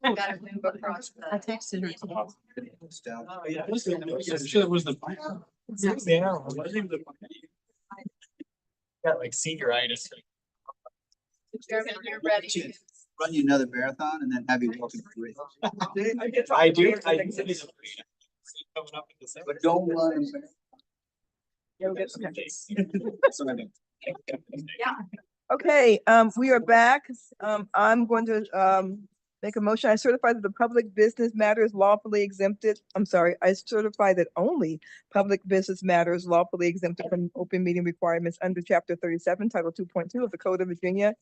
Gotta move across I the. texted her today. Oh, yeah. It was the. Yeah. Got like senioritis. Chairman, you're ready. Run you another marathon and then have you walk in three. I do. Coming up in December. But don't run. Okay, we are back. I'm going to make a motion. I certify that the public business matters lawfully exempted. I'm sorry, I certify that only public business matters lawfully exempted from open meeting requirements under Chapter 37, Title 2.2 of the Code of Virginia.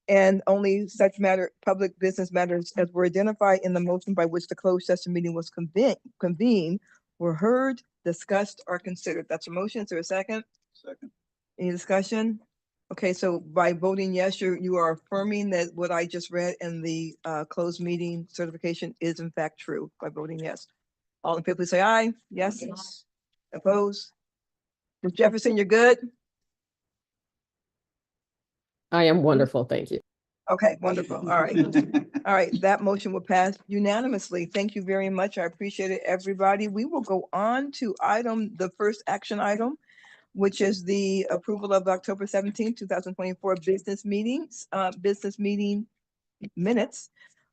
And only such public business matters as were identified in the motion by which the closed session meeting was convened were heard, discussed, or considered. That's a motion. Is there a second? Second. Any discussion? Okay, so by voting yes, you are affirming that what I just read in the closed meeting certification is in fact true by voting yes. All in favor, please say aye. Yes. Yes. Opposed? Ms. Jefferson, you're good? I am wonderful, thank you. Okay, wonderful. All right. All right, that motion will pass unanimously. Thank you very much. I appreciate it, everybody. We will go on to the first action item, which is the approval of October 17th, 2024 business meeting minutes.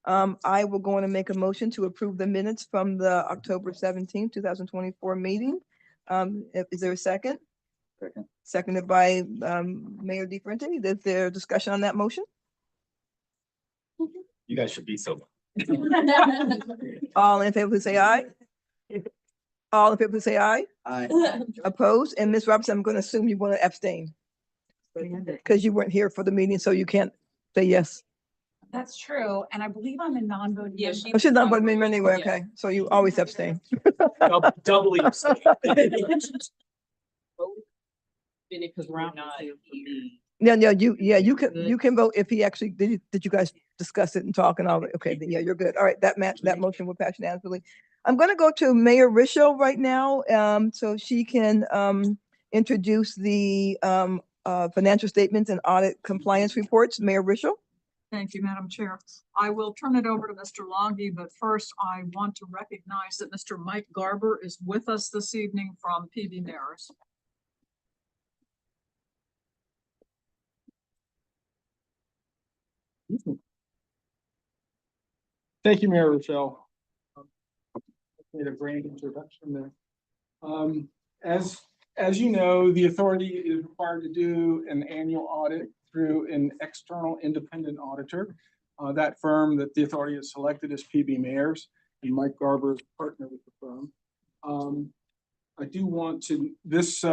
I will go on and make a motion to approve the minutes from the October 17th, 2024 meeting. Is there a second? Second. Seconded by Mayor DeFrente. Is there discussion on that motion? You guys should be so. All in favor, please say aye. All in favor, please say aye. Aye. Opposed? And Ms. Robinson, I'm going to assume you want to abstain because you weren't here for the meeting, so you can't say yes. That's true, and I believe I'm a non-voting. Yeah, Oh, she's not voting member anyway. Okay, so you always abstain. Doubly. Because we're out. Yeah, you can vote if he actually, did you guys discuss it and talk and all that? Okay, then yeah, you're good. All right, that motion will pass unanimously. I'm gonna go to Mayor Rischel right now, so she can introduce the financial statements and audit compliance reports. Mayor Rischel. Thank you, Madam Chair. I will turn it over to Mr. Longy, but first I want to recognize that Mr. Mike Garber is with us this evening from PB Maris. Thank you, Mayor Rochelle. Made a great introduction there. As you know, the authority is required to do an annual audit through an external independent auditor. That firm that the authority has selected is PB Mares, and Mike Garber is a partner with the firm. I do want to, this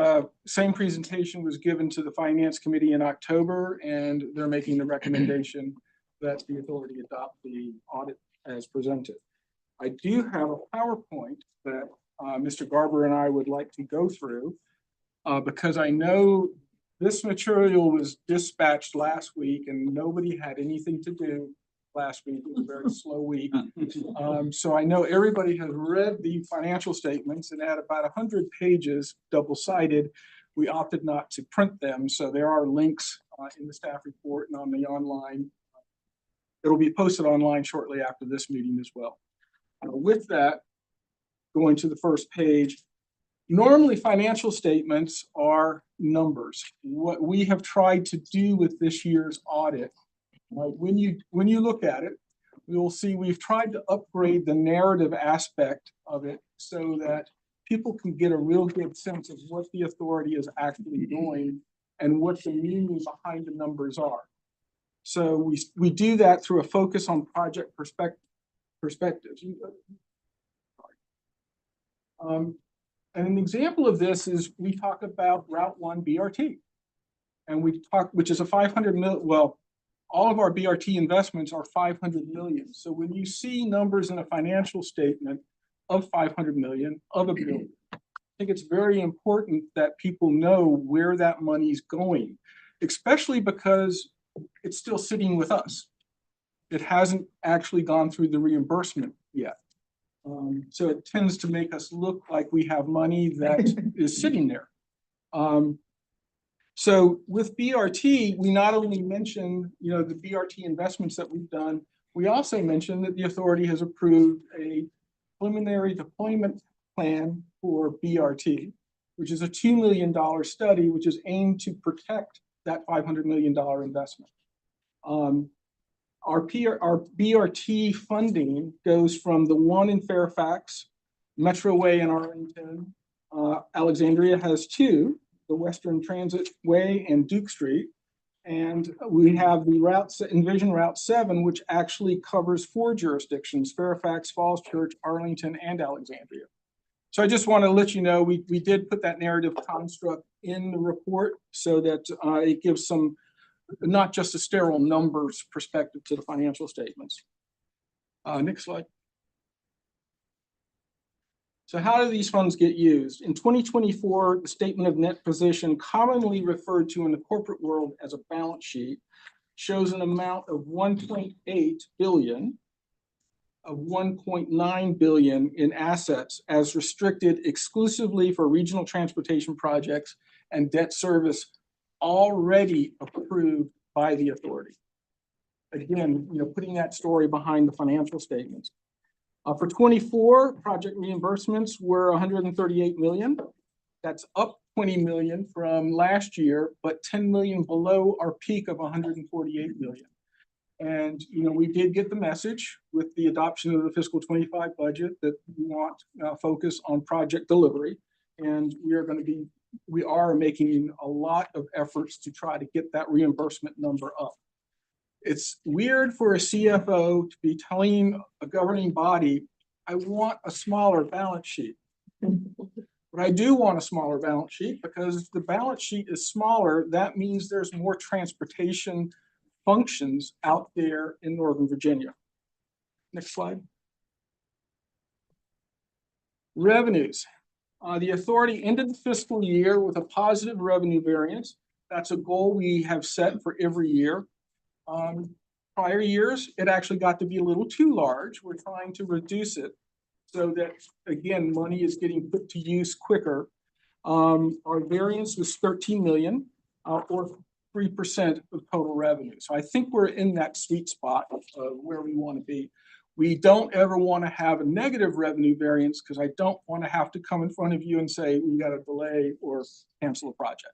same presentation was given to the Finance Committee in October, and they're making the recommendation that the authority adopt the audit as presented. I do have a PowerPoint that Mr. Garber and I would like to go through because I know this material was dispatched last week and nobody had anything to do last week. It was a very slow week. So I know everybody has read the financial statements, and at about 100 pages, double-sided, we opted not to print them. So there are links in the staff report and on the online. It'll be posted online shortly after this meeting as well. With that, going to the first page, normally financial statements are numbers. What we have tried to do with this year's audit, right, when you look at it, we will see we've tried to upgrade the narrative aspect of it so that people can get a real good sense of what the authority is actually doing and what the meaning behind the numbers are. So we do that through a focus on project perspectives. And an example of this is we talk about Route 1 BRT, and which is a 500 million. Well, all of our BRT investments are 500 million. So when you see numbers in a financial statement of 500 million, of $1 billion, I think it's very important that people know where that money is going, especially because it's still sitting with us. It hasn't actually gone through the reimbursement yet. So it tends to make us look like we have money that is sitting there. So with BRT, we not only mention, the BRT investments that we've done, we also mentioned that the authority has approved a preliminary deployment plan for BRT, which is a $2 million study, which is aimed to protect that $500 million investment. Our BRT funding goes from the one in Fairfax, Metroway in Arlington. Alexandria has two, the Western Transit Way and Duke Street. And we have the Envision Route 7, which actually covers 4 jurisdictions: Fairfax, Falls Church, Arlington, and Alexandria. So I just want to let you know, we did put that narrative construct in the report so that it gives some, not just a sterile numbers perspective to the financial statements. Next slide. So how do these funds get used? In 2024, the statement of net position, commonly referred to in the corporate world as a balance sheet, shows an amount of 1.8 billion, of 1.9 billion in assets as restricted exclusively for regional transportation projects and debt service already approved by the authority. Again, putting that story behind the financial statements. For 24, project reimbursements were 138 million. That's up 20 million from last year, but 10 million below our peak of 148 million. And we did get the message with the adoption of the fiscal 25 budget that we want focus on project delivery, and we are making a lot of efforts to try to get that reimbursement number up. It's weird for a CFO to be telling a governing body, I want a smaller balance sheet. But I do want a smaller balance sheet, because if the balance sheet is smaller, that means there's more transportation functions out there in Northern Virginia. Next slide. Revenues. The authority ended the fiscal year with a positive revenue variance. That's a goal we have set for every year. Prior years, it actually got to be a little too large. We're trying to reduce it so that, again, money is getting put to use quicker. Our variance was 13 million, or 3% of total revenue. So I think we're in that sweet spot of where we want to be. We don't ever want to have a negative revenue variance, because I don't want to have to come in front of you and say we got to delay or cancel a project.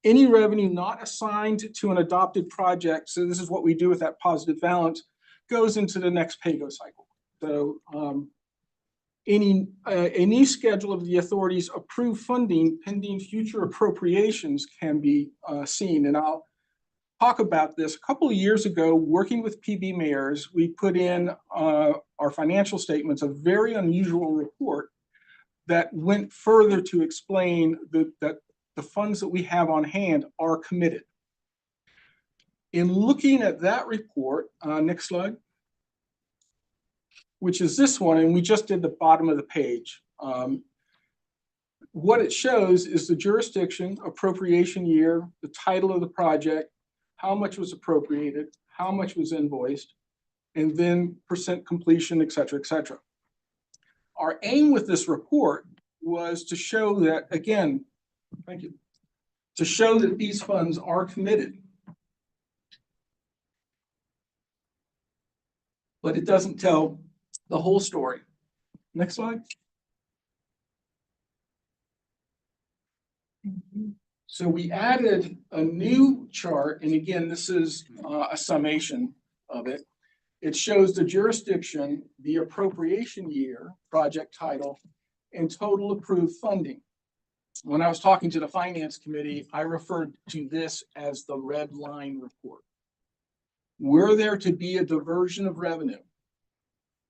Any revenue not assigned to an adopted project, so this is what we do with that positive balance, goes into the next pay-go cycle. So a new schedule of the authority's approved funding pending future appropriations can be seen. And I'll talk about this. A couple of years ago, working with PB mayors, we put in our financial statements, a very unusual report that went further to explain that the funds that we have on hand are committed. In looking at that report, next slide, which is this one, and we just did the bottom of the page. What it shows is the jurisdiction, appropriation year, the title of the project, how much was appropriated, how much was invoiced, and then percent completion, et cetera, et cetera. Our aim with this report was to show that, again, thank you, to show that these funds are committed. But it doesn't tell the whole story. Next slide. So we added a new chart, and again, this is a summation of it. It shows the jurisdiction, the appropriation year, project title, and total approved funding. When I was talking to the finance committee, I referred to this as the red line report. Were there to be a diversion of revenue,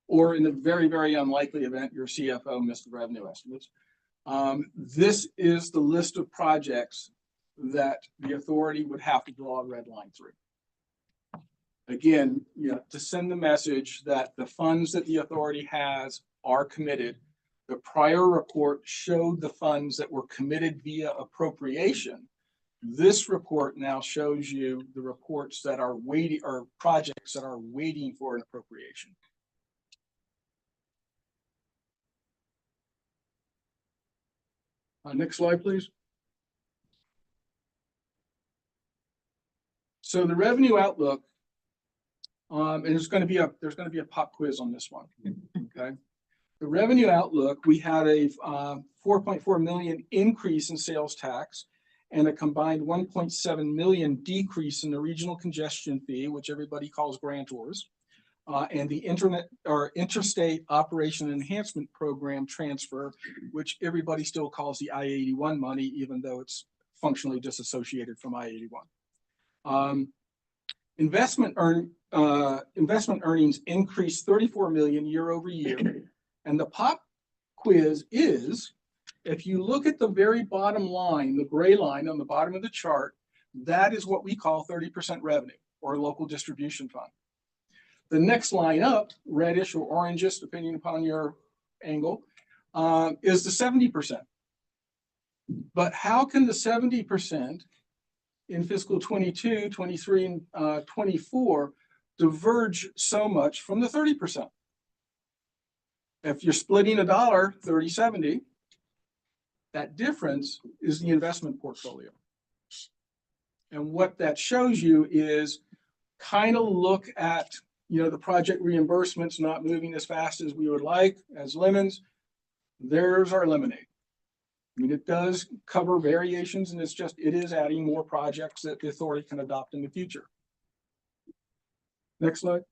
or in a very, very unlikely event, your CFO missed the revenue estimates, this is the list of projects that the authority would have to draw a red line through. Again, to send the message that the funds that the authority has are committed. The prior report showed the funds that were committed via appropriation. This report now shows you the reports that are waiting, or projects that are waiting for an appropriation. Next slide, please. So the revenue outlook, and there's gonna be a pop quiz on this one, okay? The revenue outlook, we had a 4.4 million increase in sales tax and a combined 1.7 million decrease in the regional congestion fee, which everybody calls grantors, and the interstate operation enhancement program transfer, which everybody still calls the I-81 money, even though it's functionally disassociated from I-81. Investment earnings increased 34 million year over year. And the pop quiz is, if you look at the very bottom line, the gray line on the bottom of the chart, that is what we call 30% revenue or local distribution fund. The next line up, reddish or orangish, depending upon your angle, is the 70%. But how can the 70% in fiscal 22, 23, and 24 diverge so much from the 30%? If you're splitting a dollar, 30-70, that difference is the investment portfolio. And what that shows you is kind of look at, the project reimbursements not moving as fast as we would like as lemons. There's our lemonade. I mean, it does cover variations, and it is adding more projects that the authority can adopt in the future. Next slide.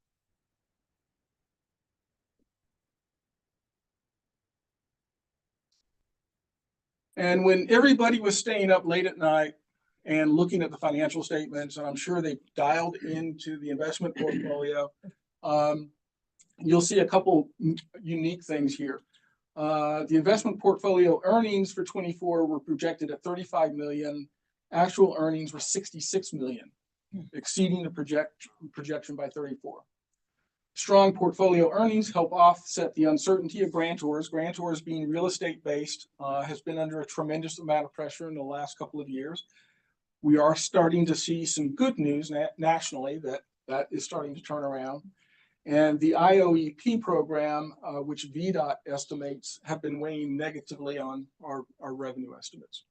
And when everybody was staying up late at night and looking at the financial statements, and I'm sure they dialed into the investment portfolio, you'll see a couple unique things here. The investment portfolio earnings for 24 were projected at 35 million. Actual earnings were 66 million, exceeding the projection by 34. Strong portfolio earnings help offset the uncertainty of grantors. Grantors, being real estate based, has been under a tremendous amount of pressure in the last couple of years. We are starting to see some good news nationally that is starting to turn around. And the IOEP program, which VDOT estimates, have been weighing negatively on our revenue estimates.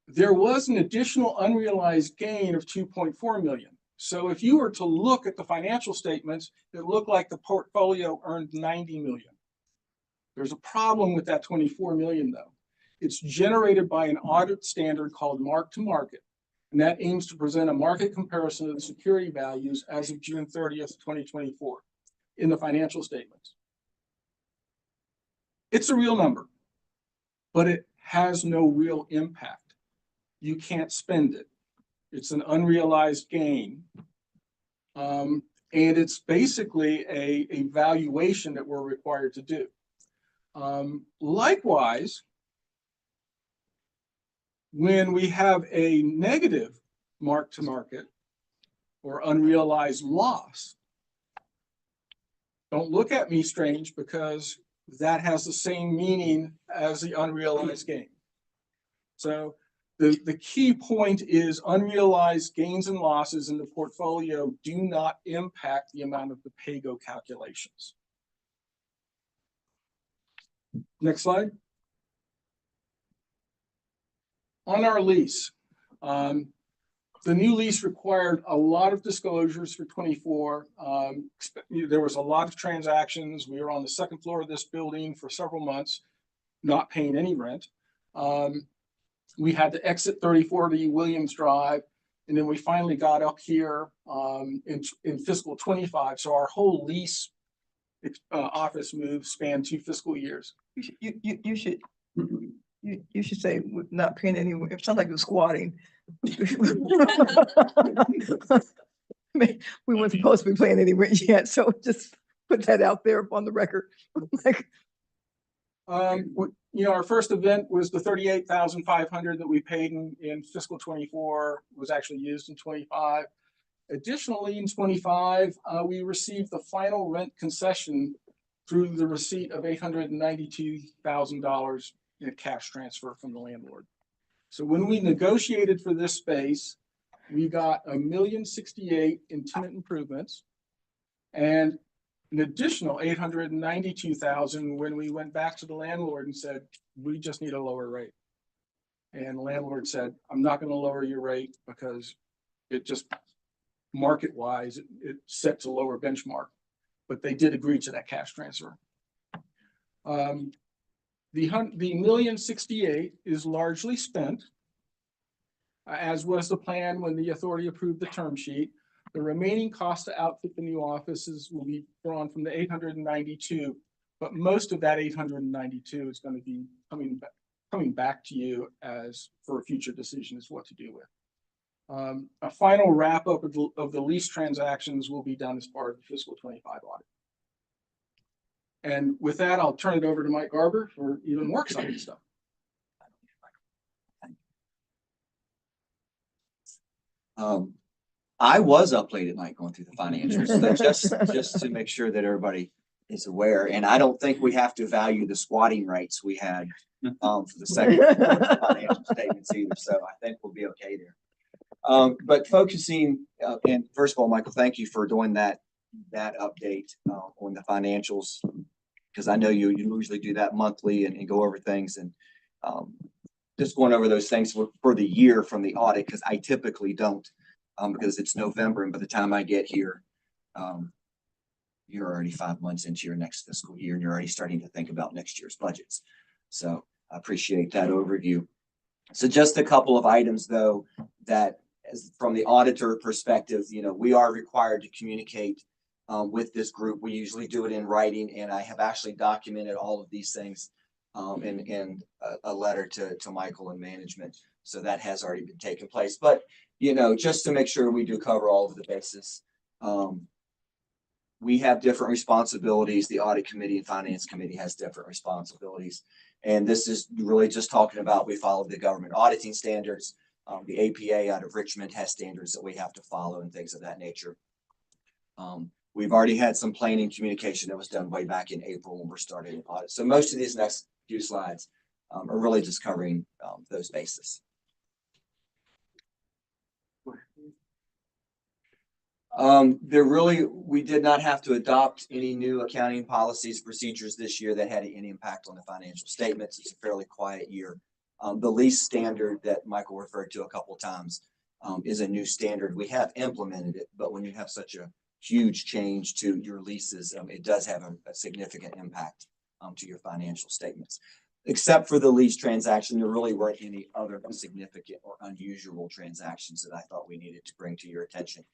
There was an additional unrealized gain of 2.4 million. So if you were to look at the financial statements, it looked like the portfolio earned 90 million. There's a problem with that 24 million though. It's generated by an audit standard called mark to market. And that aims to present a market comparison of the security values as of June 30th, 2024 in the financial statements. It's a real number, but it has no real impact. You can't spend it. It's an unrealized gain. And it's basically a valuation that we're required to do. Likewise, when we have a negative mark to market or unrealized loss, don't look at me strange, because that has the same meaning as the unrealized gain. So the key point is unrealized gains and losses in the portfolio do not impact the amount of the PAYGO calculations. Next slide. On our lease, the new lease required a lot of disclosures for 24. There was a lot of transactions. We were on the second floor of this building for several months, not paying any rent. We had to exit 3040 Williams Drive, and then we finally got up here in fiscal 25. So our whole lease office move spanned 2 fiscal years. You should say we're not paying any. It sounds like you're squatting. We weren't supposed to be paying any rent yet, so just put that out there on the record. Our first event was the 38,500 that we paid in fiscal 24 was actually used in 25. Additionally, in 25, we received the final rent concession through the receipt of $892,000 in a cash transfer from the landlord. So when we negotiated for this space, we got $1,068,000 in tenant improvements and an additional $892,000 when we went back to the landlord and said, we just need a lower rate. And the landlord said, I'm not going to lower your rate because It just, market wise, it sets a lower benchmark, but they did agree to that cash transfer. The $1,068,000 is largely spent, as was the plan when the authority approved the term sheet. The remaining cost to outfit the new offices will be drawn from the 892, but most of that 892 is going to be coming back to you as for a future decision as what to do with. A final wrap up of the lease transactions will be done as part of the fiscal 25 audit. And with that, I'll turn it over to Mike Garber for even more exciting stuff. I was up late at night going through the financials, so just to make sure that everybody is aware. And I don't think we have to value the squatting rights we had for the second financial statements either. So I think we'll be okay there. But focusing, and first of all, Michael, thank you for doing that update on the financials, because I know you usually do that monthly and go over things, and just going over those things for the year from the audit, because I typically don't, because it's November, and by the time I get here, you're already 5 months into your next fiscal year, and you're already starting to think about next year's budgets. So I appreciate that overview. So just a couple of items, though, that as from the auditor perspective, we are required to communicate with this group. We usually do it in writing, and I have actually documented all of these things in a letter to Michael and management. So that has already been taken place. But, just to make sure we do cover all of the bases, we have different responsibilities. The audit committee and finance committee has different responsibilities. And this is really just talking about, we follow the government auditing standards. The APA out of Richmond has standards that we have to follow and things of that nature. We've already had some planning communication that was done way back in April when we're starting an audit. So most of these next few slides are really just covering those bases. We did not have to adopt any new accounting policies, procedures this year that had any impact on the financial statements. It's a fairly quiet year. The lease standard that Michael referred to a couple of times is a new standard. We have implemented it, but when you have such a huge change to your leases, it does have a significant impact to your financial statements. Except for the lease transaction, there really weren't any other significant or unusual transactions that I thought we needed to bring to your attention.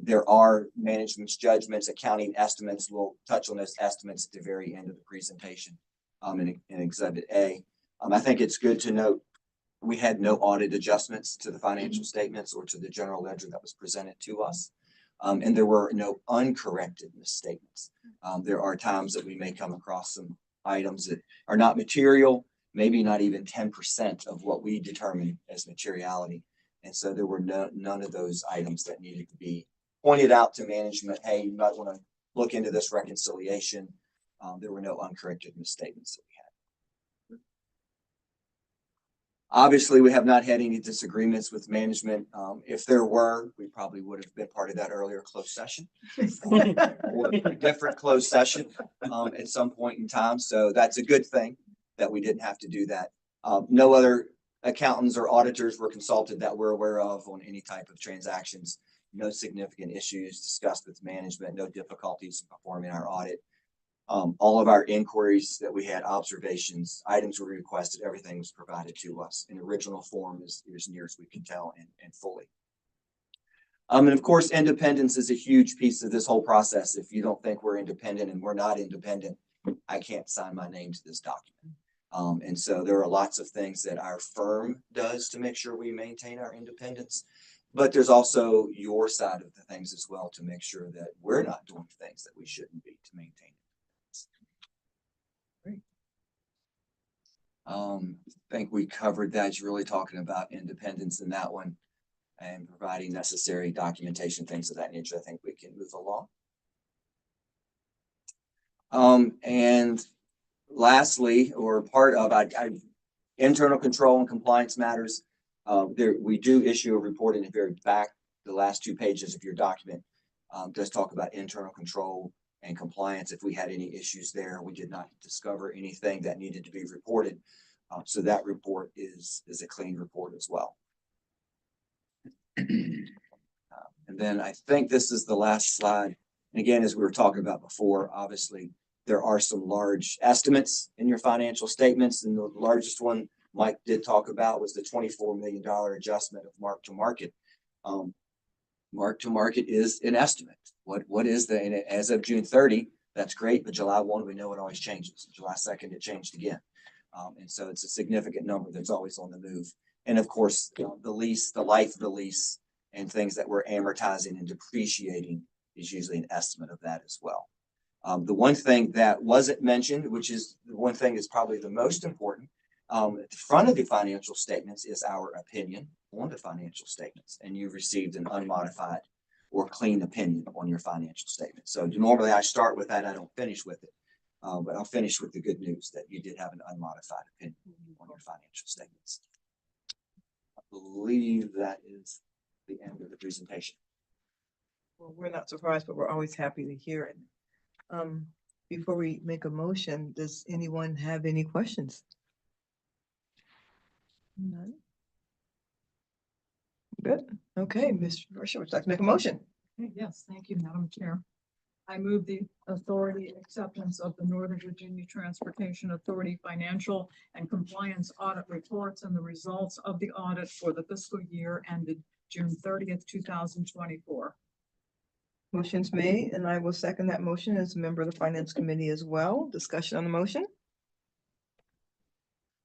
There are management's judgments, accounting estimates. We'll touch on those estimates at the very end of the presentation in Exhibit A. I think it's good to note we had no audit adjustments to the financial statements or to the general ledger that was presented to us. And there were no uncorrected misstatements. There are times that we may come across some items that are not material, maybe not even 10% of what we determine as materiality. And so there were none of those items that needed to be pointed out to management. Hey, you might want to look into this reconciliation. There were no uncorrected misstatements that we had. Obviously, we have not had any disagreements with management. If there were, we probably would have been part of that earlier closed session or a different closed session at some point in time. So that's a good thing that we didn't have to do that. No other accountants or auditors were consulted that we're aware of on any type of transactions. No significant issues discussed with management, no difficulties in performing our audit. All of our inquiries that we had, observations, items were requested, everything was provided to us in original form as near as we can tell and fully. And of course, independence is a huge piece of this whole process. If you don't think we're independent and we're not independent, I can't sign my name to this document. And so there are lots of things that our firm does to make sure we maintain our independence, but there's also your side of the things as well to make sure that we're not doing things that we shouldn't be to maintain it. Great. I think we covered that. You're really talking about independence in that one and providing necessary documentation, things of that nature. I think we can move along. And lastly, or part of internal control and compliance matters. We do issue a report in the very back, the last 2 pages of your document does talk about internal control and compliance. If we had any issues there, we did not discover anything that needed to be reported. So that report is a clean report as well. then I think this is the last slide. And again, as we were talking about before, obviously, there are some large estimates in your financial statements, and the largest one Mike did talk about was the $24 million adjustment of mark to market. Mark to market is an estimate. What is the, and as of June 30, that's great, but July 1, we know it always changes. July 2nd, it changed again. And so it's a significant number that's always on the move. And of course, the lease, the life of the lease and things that we're amortizing and depreciating is usually an estimate of that as well. The one thing that wasn't mentioned, which is the one thing that's probably the most important, at the front of the financial statements is our opinion on the financial statements. And you've received an unmodified or clean opinion on your financial statement. So normally I start with that, I don't finish with it. But I'll finish with the good news that you did have an unmodified opinion on your financial statements. I believe that is the end of the presentation. Well, we're not surprised, but we're always happy to hear it. Before we make a motion, does anyone have any questions? None? Good. Okay, Mr. Russia, would you like to make a motion? Okay, yes, thank you, Madam Chair. I move the authority acceptance of the Northern Virginia Transportation Authority financial and compliance audit reports and the results of the audit for the fiscal year ended June 30th, 2024. Motion's made, and I will second that motion as a member of the Finance Committee as well. Discussion on the motion?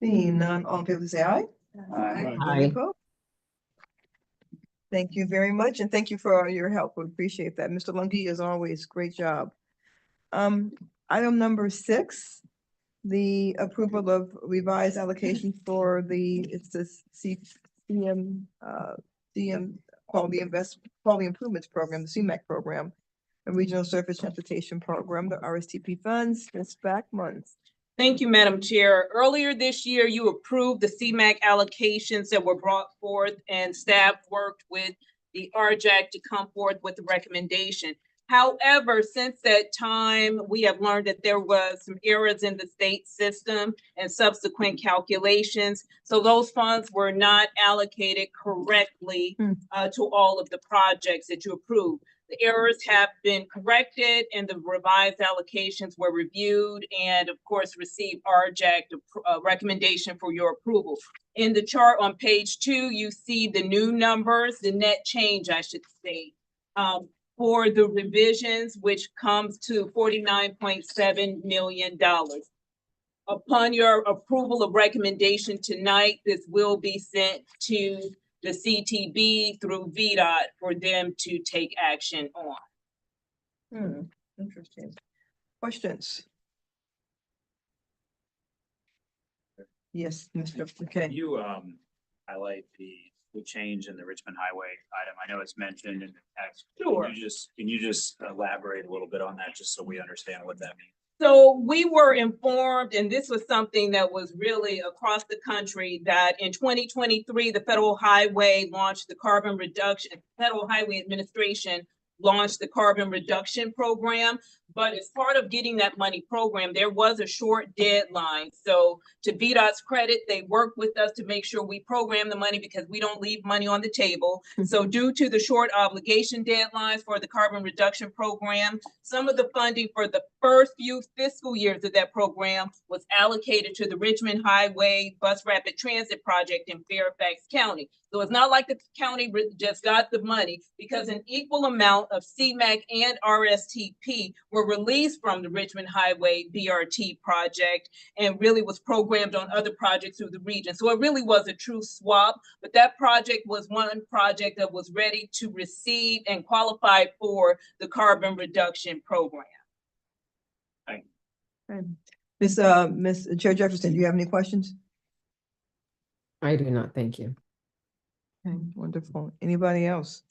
Seeing none, all in favor, say aye. Any Aye. opposed? Thank you very much, and thank you for your help. We appreciate that. Mr. Lungi, as always, great job. Item number 6, the approval of revised allocation for it's the CM Quality Improvements Program, the CMAQ program, a Regional Surface Transportation Program, the RSTP funds, Ms. Backman. Thank you, Madam Chair. Earlier this year, you approved the CMAQ allocations that were brought forth, and staff worked with the RJAC to come forth with the recommendation. However, since that time, we have learned that there was some errors in the state system and subsequent calculations. So those funds were not allocated correctly to all of the projects that you approved. The errors have been corrected and the revised allocations were reviewed and of course received RJAC recommendation for your approval. In the chart on page 2, you see the new numbers, the net change, I should say, for the revisions, which comes to $49.7 million. Upon your approval of recommendation tonight, this will be sent to the CTB through VDOT for them to take action on. Interesting. Questions? Yes, Mr. Can Okay. you highlight the change in the Richmond Highway item? I know it's mentioned in the text. Sure. Can you just elaborate a little bit on that, just so we understand what that means? So we were informed, and this was something that was really across the country, that in 2023, the Federal Highway Administration launched the carbon reduction program. But as part of getting that money programmed, there was a short deadline. So to VDOT's credit, they worked with us to make sure we program the money because we don't leave money on the table. So due to the short obligation deadlines for the carbon reduction program, some of the funding for the first few fiscal years of that program was allocated to the Richmond Highway Bus Rapid Transit Project in Fairfax County. So it's not like the county just got the money, because an equal amount of CMAQ and RSTP were released from the Richmond Highway BRT project and really was programmed on other projects through the region. So it really was a true swap, but that project was one project that was ready to receive and qualify for the carbon reduction program. Ms. Chair Jefferson, do you have any questions? I do not, thank you. Okay, wonderful. Anybody else?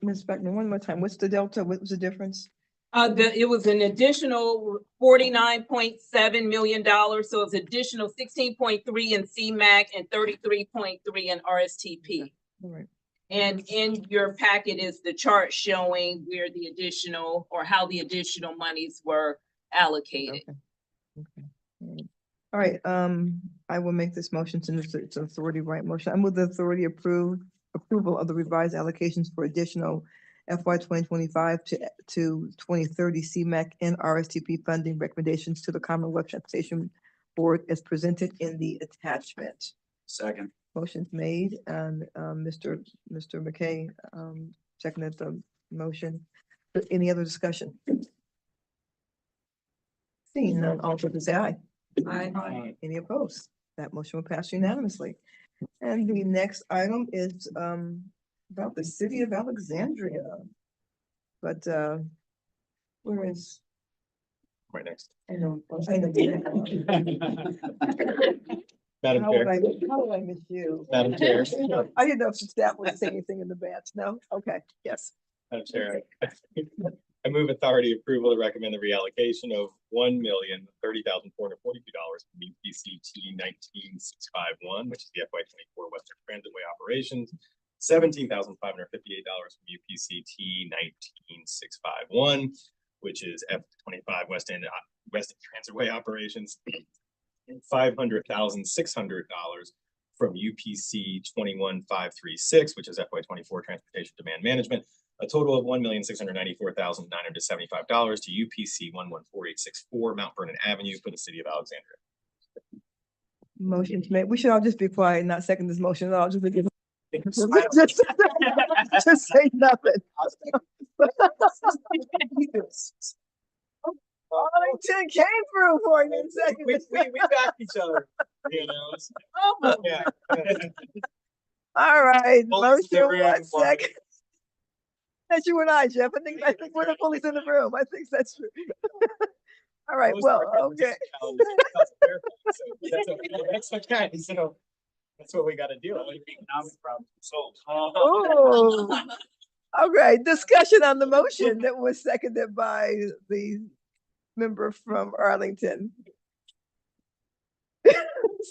Ms. Beckman, one more time. What's the delta? What was the difference? It was an additional $49.7 million. So it was additional 16.3 in CMAQ and 33.3 in RSTP. All right. And in your packet is the chart showing where the additional, or how the additional monies were allocated. Okay. All right, I will make this motion since it's authority right motion. I move the authority approve approval of the revised allocations for additional FY 2025 to 2030 CMAQ and RSTP funding recommendations to the Commonwealth Transportation Board as presented in the attachment. Second. Motion's made and Mr. McKay seconded the motion. Any other discussion? Seeing none, all in favor say aye. Aye. Any opposed? That motion will pass unanimously. And the next item is about the city of Alexandria. But where is? Right next. I know. Madam How would Chair, I miss you? Madam Chair, I didn't know if the staff would say anything in advance. No? Okay, yes. Madam Chair. I move authority approval to recommend the reallocation of $1,030,442 from UPCT 19651, which is the FY 24 Western Transitway operations, $17,558 from UPCT 19651, which is F 25 Western Transitway operations, and $500,600 from UPC 21536, which is FY 24 Transportation Demand Management, a total of $1,694,975 to UPC 114864 Mount Vernon Avenue for the city of Alexandria. Motion's made. We should all just be quiet and not second this motion at all. Just give. Just say nothing. Arlington came through for you in a second. We back each other, you know. Yeah. All right, Police in the motion, room. 1 second. That's you and I, Jeff. I think we're the police in the room. I think that's true. All right, well, okay. That's okay, so that's what we gotta do. Economic problem solved. Oh, okay, discussion on the motion that was seconded by the member from Arlington.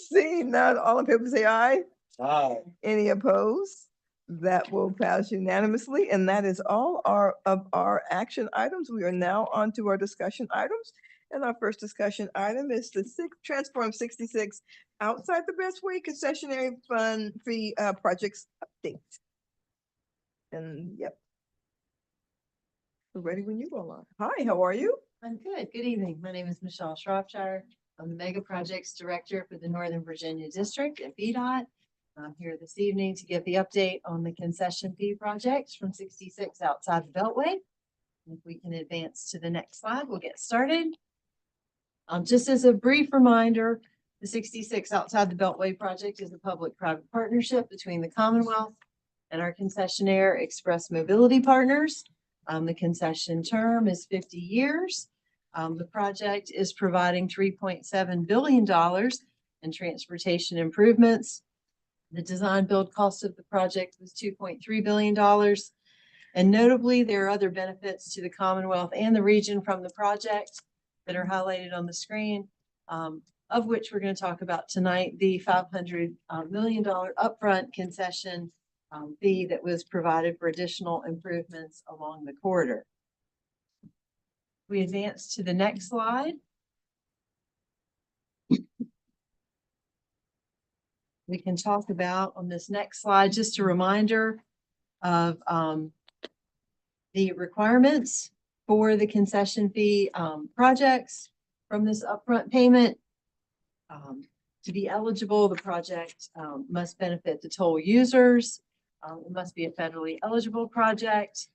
Seeing none, all in favor say aye. Any opposed? That will pass unanimously, and that is all of our action items. We are now on to our discussion items. And our first discussion item is the Transform 66 outside the Bestway concessionary fund fee projects update. And yep. We're ready when you go on. Hi, how are you? I'm good. Good evening. My name is Michelle Shropshire. I'm the Mega Projects Director for the Northern Virginia District at VDOT. I'm here this evening to give the update on the concession fee projects from 66 outside the Beltway. If we can advance to the next slide, we'll get started. Just as a brief reminder, the 66 outside the Beltway project is a public-private partnership between the Commonwealth and our concessionaire Express Mobility Partners. The concession term is 50 years. The project is providing $3.7 billion in transportation improvements. The design build cost of the project was $2.3 billion. And notably, there are other benefits to the Commonwealth and the region from the project that are highlighted on the screen, of which we're going to talk about tonight, the $500 million upfront concession fee that was provided for additional improvements along the corridor. We advance to the next slide. We can talk about on this next slide, just a reminder of the requirements for the concession fee projects from this upfront payment. To be eligible, the project must benefit the toll users. It must be a federally eligible project.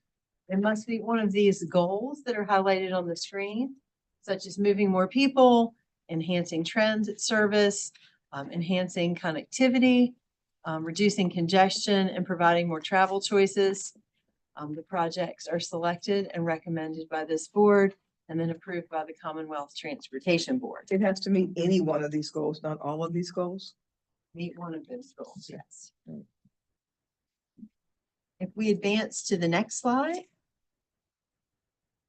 It must be one of these goals that are highlighted on the screen, such as moving more people, enhancing transit service, enhancing connectivity, reducing congestion, and providing more travel choices. The projects are selected and recommended by this board and then approved by the Commonwealth Transportation Board. It has to meet any one of these goals, not all of these goals. Meet one of those goals, yes. If we advance to the next slide,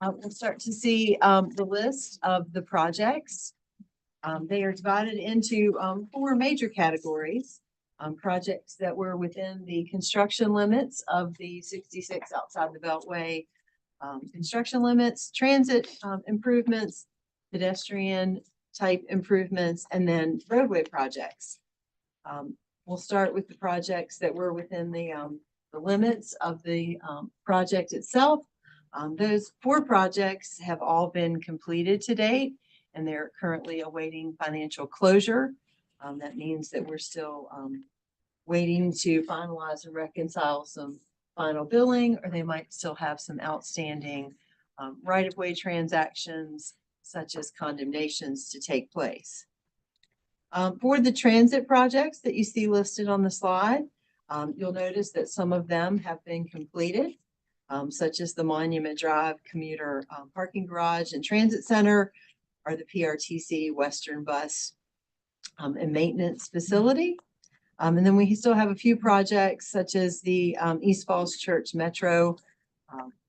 we'll start to see the list of the projects. They are divided into 4 major categories. Projects that were within the construction limits of the 66 outside the Beltway construction limits, transit improvements, pedestrian type improvements, and then roadway projects. We'll start with the projects that were within the the limits of the project itself. Those 4 projects have all been completed to date, and they're currently awaiting financial closure. That means that we're still waiting to finalize and reconcile some final billing, or they might still have some outstanding right-of-way transactions, such as condemnations, to take place. For the transit projects that you see listed on the slide, you'll notice that some of them have been completed, such as the Monument Drive Commuter Parking Garage and Transit Center, or the PRTC Western Bus and Maintenance Facility. And then we still have a few projects such as the East Falls Church Metro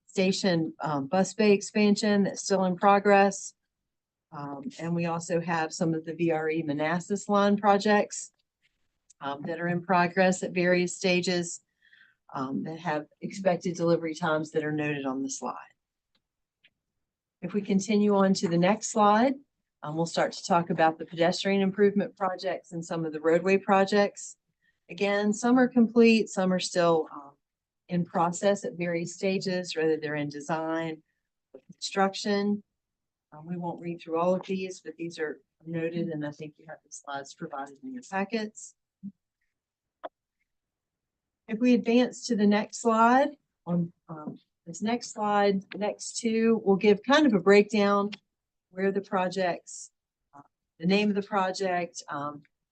Station bus bay expansion that's still in progress. And we also have some of the VRE Manassas line projects that are in progress at various stages that have expected delivery times that are noted on the slide. If we continue on to the next slide, we'll start to talk about the pedestrian improvement projects and some of the roadway projects. Again, some are complete, some are still in process at various stages, whether they're in design or construction. We won't read through all of these, but these are noted, and I think you have the slides provided in your packets. If we advance to the next slide, on this next slide, the next 2 will give kind of a breakdown where the projects, the name of the project,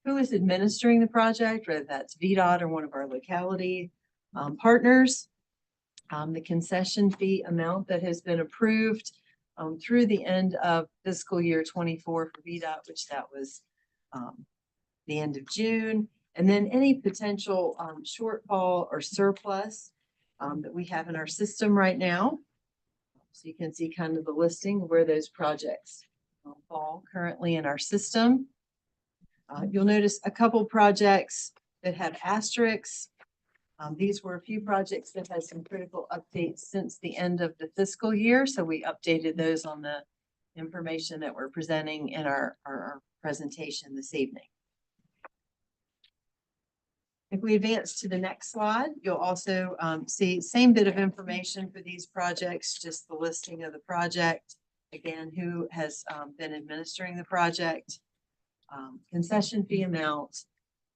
who is administering the project, whether that's VDOT or one of our locality partners, the concession fee amount that has been approved through the end of fiscal year 24 for VDOT, which that was the end of June, and then any potential shortfall or surplus that we have in our system right now. So you can see kind of the listing of where those projects fall currently in our system. You'll notice a couple projects that have asterisks. These were a few projects that had some critical updates since the end of the fiscal year, so we updated those on the information that we're presenting in our presentation this evening. If we advance to the next slide, you'll also see same bit of information for these projects, just the listing of the project. Again, who has been administering the project, concession fee amount,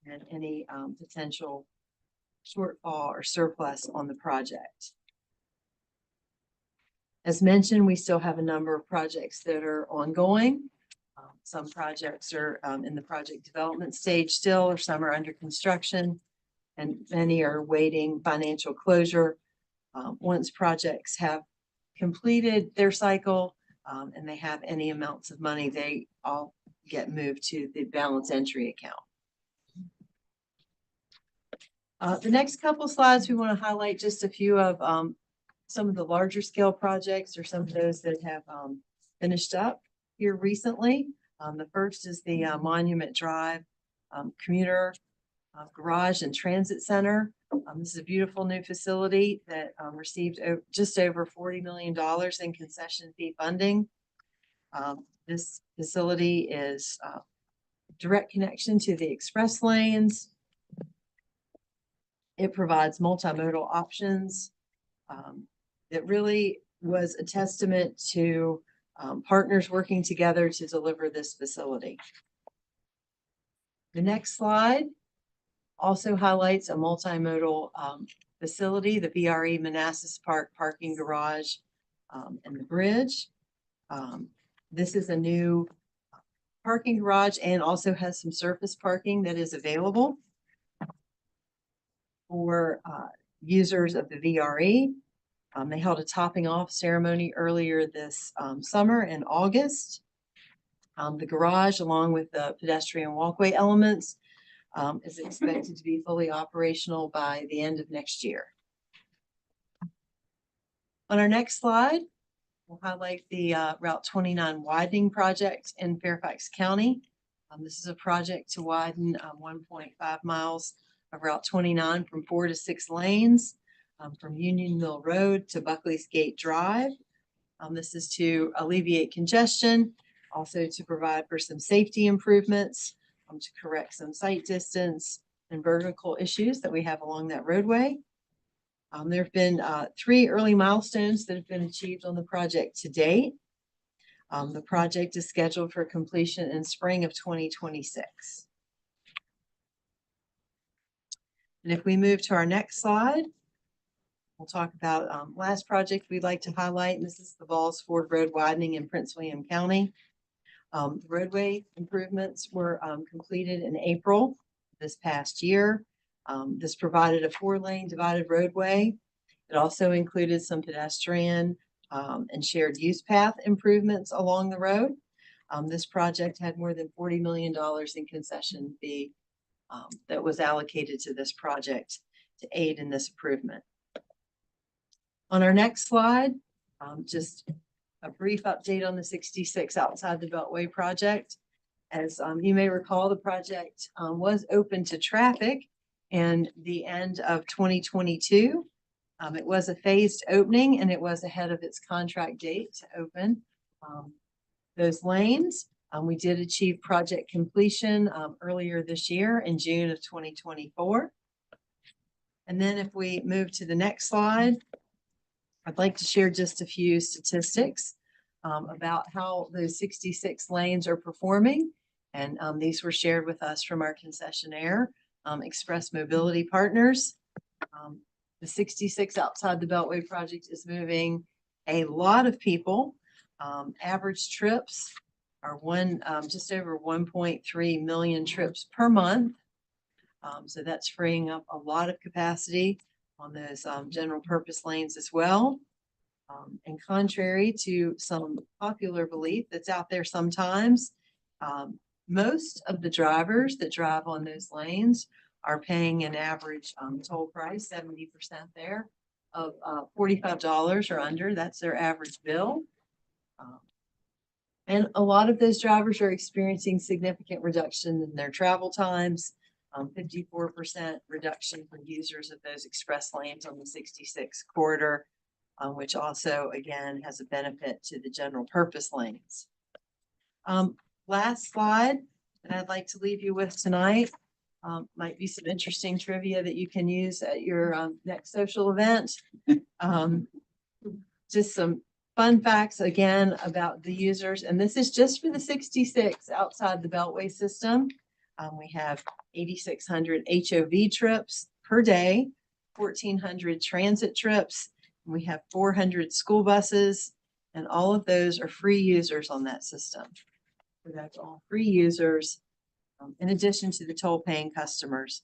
and any potential shortfall or surplus on the project. As mentioned, we still have a number of projects that are ongoing. Some projects are in the project development stage still, or some are under construction, and many are awaiting financial closure. Once projects have completed their cycle and they have any amounts of money, they all get moved to the balance entry account. The next couple slides, we want to highlight just a few of some of the larger scale projects, or some of those that have finished up here recently. The first is the Monument Drive Commuter Garage and Transit Center. This is a beautiful new facility that received just over $40 million in concession fee funding. This facility is direct connection to the express lanes. It provides multimodal options. It really was a testament to partners working together to deliver this facility. The next slide also highlights a multimodal facility, the VRE Manassas Park Parking Garage and the Bridge. This is a new parking garage and also has some surface parking that is available for users of the VRE. They held a topping off ceremony earlier this summer in August. The garage, along with the pedestrian walkway elements, is expected to be fully operational by the end of next year. On our next slide, we'll highlight the Route 29 widening project in Fairfax County. This is a project to widen 1.5 miles of Route 29 from 4 to 6 lanes from Union Mill Road to Buckley's Gate Drive. This is to alleviate congestion, also to provide for some safety improvements, to correct some sight distance and vertical issues that we have along that roadway. There have been 3 early milestones that have been achieved on the project to date. The project is scheduled for completion in spring of 2026. And if we move to our next slide, we'll talk about last project we'd like to highlight, and this is the Vols Ford Road widening in Prince William County. The roadway improvements were completed in April this past year. This provided a 4-lane divided roadway. It also included some pedestrian and shared use path improvements along the road. This project had more than $40 million in concession fee that was allocated to this project to aid in this improvement. On our next slide, just a brief update on the 66 outside the Beltway project. As you may recall, the project was open to traffic in the end of 2022. It was a phased opening and it was ahead of its contract date to open those lanes. We did achieve project completion earlier this year in June of 2024. And then if we move to the next slide, I'd like to share just a few statistics about how those 66 lanes are performing. And these were shared with us from our concessionaire, Express Mobility Partners. The 66 outside the Beltway project is moving a lot of people. Average trips are just over 1.3 million trips per month. So that's freeing up a lot of capacity on those general purpose lanes as well. And contrary to some popular belief that's out there sometimes, most of the drivers that drive on those lanes are paying an average toll price, 70% there, of $45 or under. That's their average bill. And a lot of those drivers are experiencing significant reduction in their travel times, 54% reduction for users of those express lanes on the 66 corridor, which also, again, has a benefit to the general purpose lanes. Last slide that I'd like to leave you with tonight might be some interesting trivia that you can use at your next social event. Just some fun facts again about the users, and this is just for the 66 outside the Beltway system. We have 8,600 HOV trips per day, 1,400 transit trips, and we have 400 school buses, and all of those are free users on that system. So that's all free users, in addition to the toll-paying customers.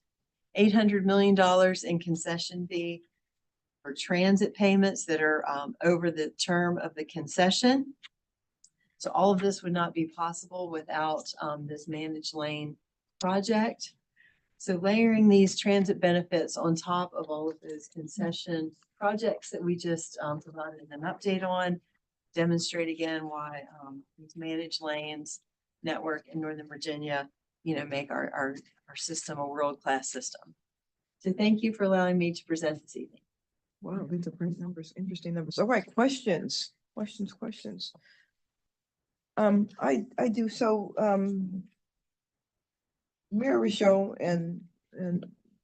$800 million in concession fee for transit payments that are over the term of the concession. So all of this would not be possible without this managed lane project. So layering these transit benefits on top of all of those concession projects that we just provided an update on demonstrate again why these managed lanes network in Northern Virginia, make our system a world-class system. So thank you for allowing me to present this evening. Wow, these are great numbers, interesting numbers. All right, questions. I do so, Mayor Rochelle and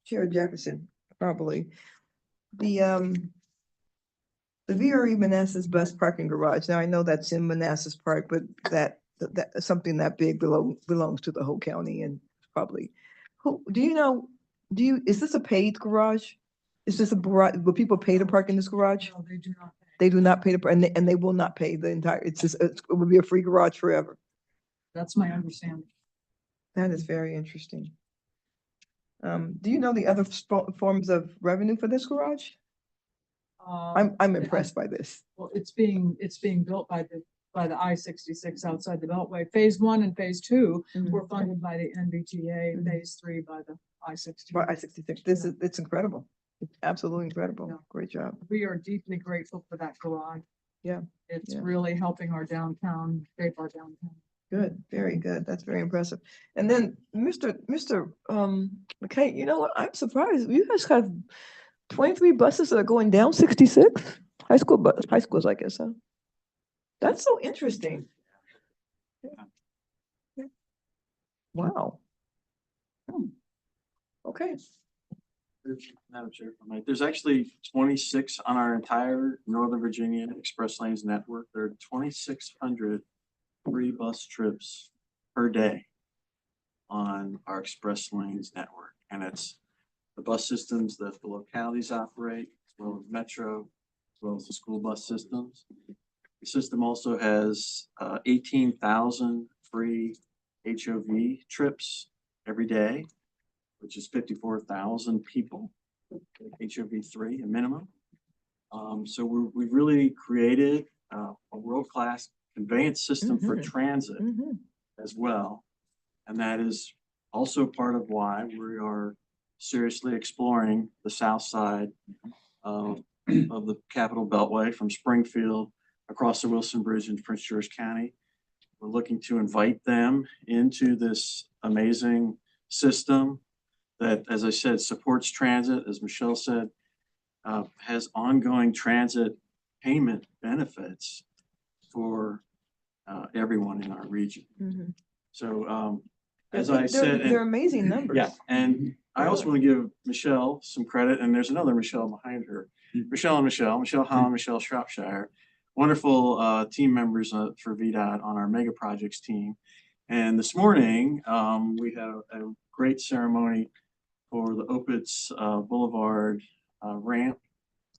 Chair Jefferson, probably. The VRE Manassas bus parking garage. Now I know that's in Manassas Park, but that something that big belongs to the whole county and probably. Is this a paid garage? Is this a garage? Will people pay to park in this garage? No, they do not. They do not pay to, and they will not pay the entire, it will be a free garage forever. That's my understanding. That is very interesting. Do you know the other forms of revenue for this garage? I'm impressed by this. Well, it's being built by the I-66 outside the Beltway. Phase 1 and Phase 2 were funded by the NVTA. Phase 3 by the I-66. By I-66, it's incredible. It's absolutely incredible. Yeah. Great job. We are deeply grateful for that garage. Yeah. It's Yeah. really helping our downtown, shape our downtown. Good, very good. That's very impressive. And then Mr. McKay, you know what? I'm surprised. You guys have 23 buses that are going down 66? High schools, I guess, huh? That's so interesting. Wow. Okay. Madam Chair, if I might, there's actually 26 on our entire Northern Virginia Express Lanes network. There are 2,600 free bus trips per day on our Express Lanes network. And it's the bus systems that the localities operate, as well as Metro, as well as the school bus systems. The system also has 18,000 free HOV trips every day, which is 54,000 people, HOV3 a minimum. So we've really created a world-class conveyance system for transit as well. And that is also part of why we are seriously exploring the south side of the Capital Beltway from Springfield across the Wilson Bridge into Prince George County. We're looking to invite them into this amazing system that, as I said, supports transit, as Michelle said, has ongoing transit payment benefits for everyone in our region. So as I said, They're amazing numbers. yeah, and I also want to give Michelle some credit, and there's another Michelle behind her. Michelle Holland, Michelle Shropshire, wonderful team members for VDOT on our mega projects team. And this morning, we had a great ceremony for the Opitz Boulevard ramp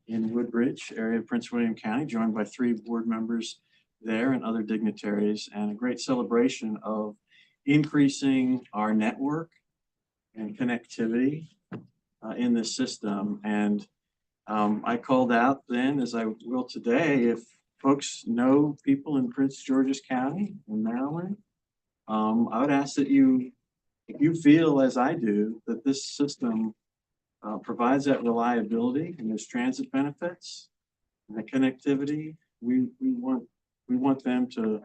in Woodbridge area of Prince William County, joined by 3 board members there and other dignitaries, and a great celebration of increasing our network and connectivity in this system. And I called out then, as I will today, if folks know people in Prince George's County in Maryland, I would ask that if you feel as I do, that this system provides that reliability and those transit benefits and the connectivity, we want them to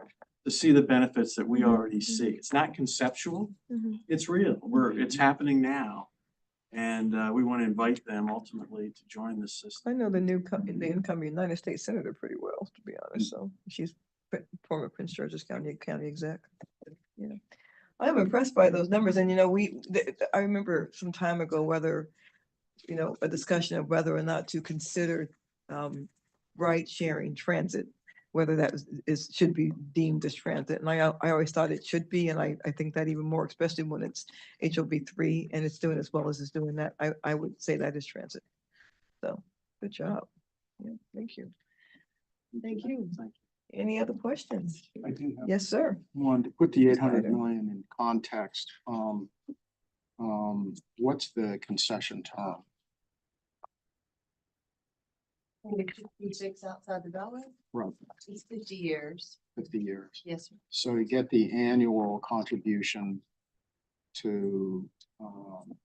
see the benefits that we already see. It's not conceptual, it's real. It's happening now. And we want to invite them ultimately to join this system. I know the incoming United States Senator pretty well, to be honest. So she's former Prince George's County exec. Yeah, I'm impressed by those numbers. And I remember some time ago whether a discussion of whether or not to consider ride sharing transit, whether that should be deemed as transit. And I always thought it should be, and I think that even more, especially when it's HOV3 and it's doing as well as it's doing that, I would say that is transit. So good job. Yeah, thank you. Thank you. Any other questions? I do have Yes, sir. one to put the 800 Item. million in context. What's the concession term? Outside the Beltway, Right, it's 50 years. 50 years. Yes, sir. So to get the annual contribution to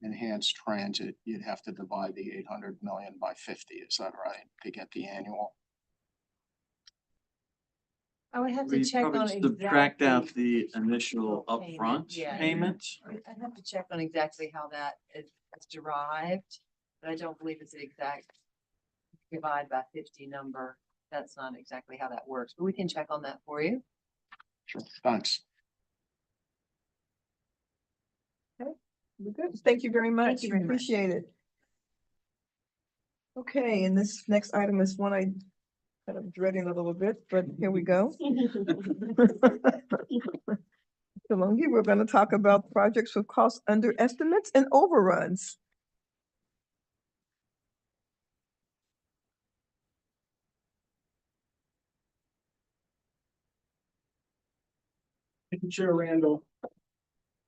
enhance transit, you'd have to divide the 800 million by 50. Is that right? To get the annual? I would have to We check on probably subtract out exactly. the initial Payment, upfront yeah. payment. I'd have to check on exactly how that is derived, but I don't believe it's an exact divide by 50 number. That's not exactly how that works, but we can check on that for you. Sure, thanks. We're good. Thank you very much. you very much. Appreciate it. Okay, and this next item is one I kind of dreading a little bit, but here we go. Kalungi, we're going to talk about projects with cost underestimates and overruns. Thank you, Chair Randall.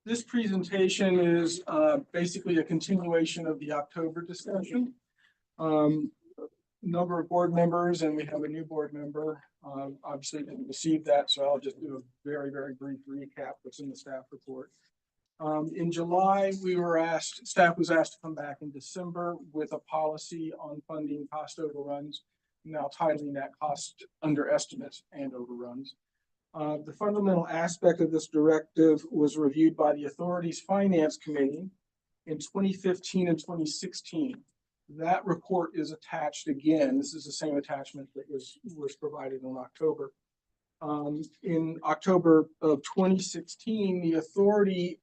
This presentation is basically a continuation of the October discussion. Number of board members, and we have a new board member, obviously didn't receive that, so I'll just do a very, very brief recap what's in the staff report. In July, staff was asked to come back in December with a policy on funding cost overruns, now titling that cost underestimates and overruns. The fundamental aspect of this directive was reviewed by the authority's finance committee in 2015 and 2016. That report is attached again. This is the same attachment that was provided in October. In October of 2016, the authority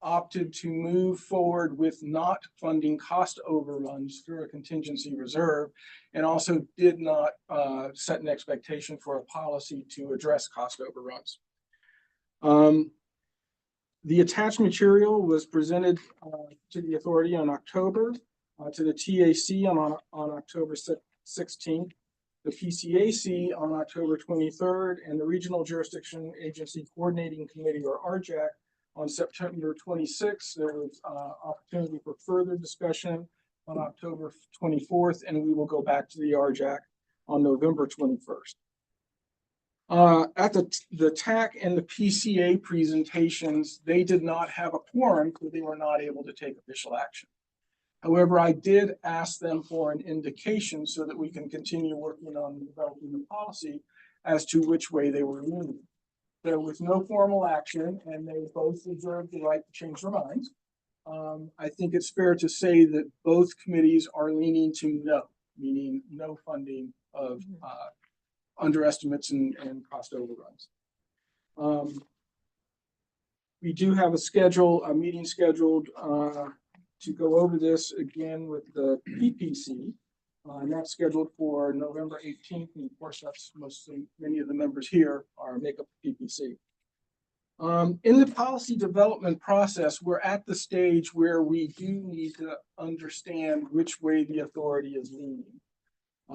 opted to move forward with not funding cost overruns through a contingency reserve, and also did not set an expectation for a policy to address cost overruns. The attached material was presented to the authority on October, to the TAC on October 16th, the PCAC on October 23rd, and the Regional Jurisdiction Agency Coordinating Committee, or RJAC, on September 26th. There was opportunity for further discussion on October 24th, and we will go back to the RJAC on November 21st. At the TAC and the PCA presentations, they did not have a quorum, so they were not able to take official action. However, I did ask them for an indication so that we can continue working on developing the policy as to which way they were leaning. There was no formal action, and they both reserved the right to change their minds. I think it's fair to say that both committees are leaning to no, meaning no funding of underestimates and cost overruns. We do have a meeting scheduled to go over this again with the PPC. And that's scheduled for November 18th. And of course, that's many of the members here are make up PPC. In the policy development process, we're at the stage where we do need to understand which way the authority is leaning.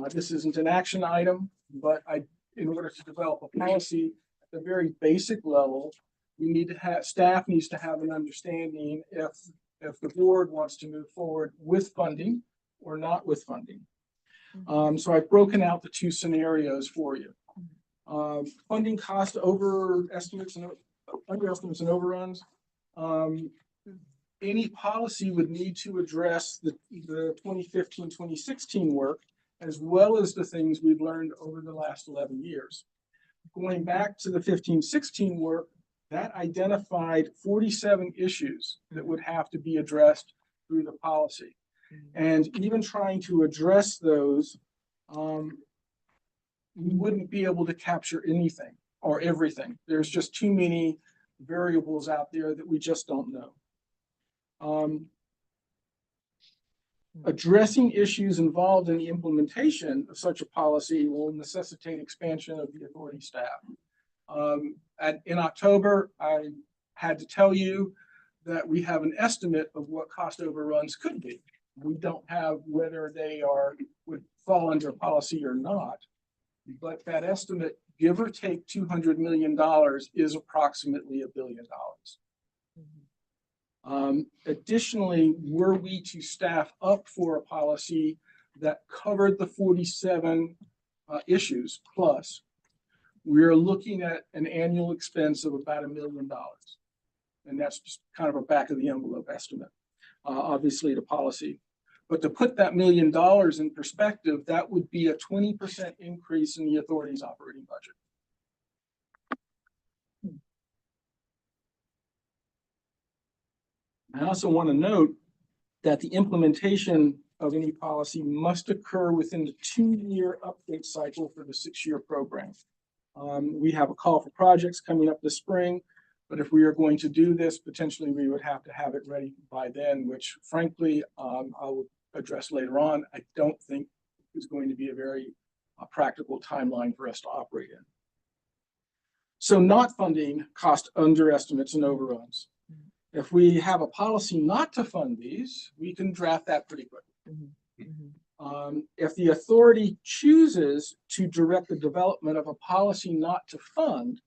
This isn't an action item, but in order to develop a policy at the very basic level, we need to have, staff needs to have an understanding if the board wants to move forward with funding or not with funding. So I've broken out the two scenarios for you. Funding cost underestimates and overruns. Any policy would need to address the 2015-2016 work, as well as the things we've learned over the last 11 years. Going back to the 15-16 work, that identified 47 issues that would have to be addressed through the policy. And even trying to address those, we wouldn't be able to capture anything or everything. There's just too many variables out there that we just don't know. Addressing issues involved in the implementation of such a policy will necessitate expansion of the authority staff. In October, I had to tell you that we have an estimate of what cost overruns could be. We don't have whether they would fall under policy or not, but that estimate, give or take $200 million, is approximately $1 billion. Additionally, were we to staff up for a policy that covered the 47 issues plus, we're looking at an annual expense of about $1 million. And that's just kind of a back of the envelope estimate, obviously the policy. But to put that $1 million in perspective, that would be a 20% increase in the authority's operating budget. I also want to note that the implementation of any policy must occur within the 2-year update cycle for the 6-year program. We have a call for projects coming up this spring, but if we are going to do this, potentially we would have to have it ready by then, which frankly, I will address later on. I don't think is going to be a very practical timeline for us to operate in. So not funding cost underestimates and overruns. If we have a policy not to fund these, we can draft that pretty quickly. If the authority chooses to direct the development of a policy not to fund,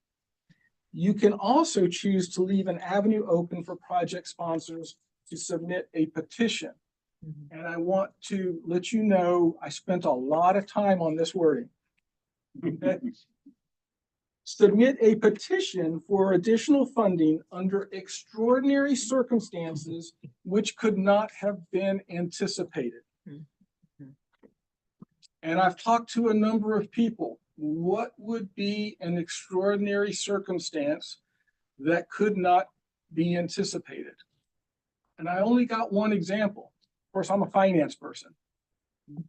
you can also choose to leave an avenue open for project sponsors to submit a petition. And I want to let you know, I spent a lot of time on this wording. Submit a petition for additional funding under extraordinary circumstances which could not have been anticipated. And I've talked to a number of people. What would be an extraordinary circumstance that could not be anticipated? And I only got one example. Of course, I'm a finance person,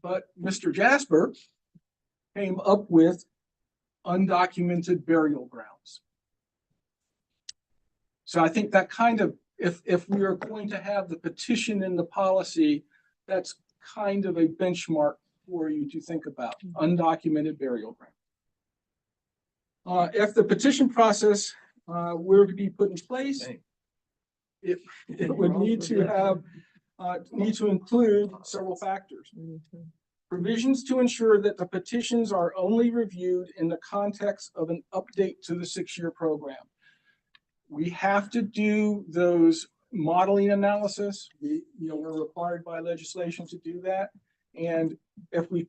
but Mr. Jasper came up with undocumented burial grounds. So I think that kind of if we are going to have the petition in the policy, that's kind of a benchmark for you to think about, undocumented burial ground. If the petition process were to be put in place, it would need to have, need to include several factors. Provisions to ensure that the petitions are only reviewed in the context of an update to the 6-year program. We have to do those modeling analysis. We're required by legislation to do that. And if we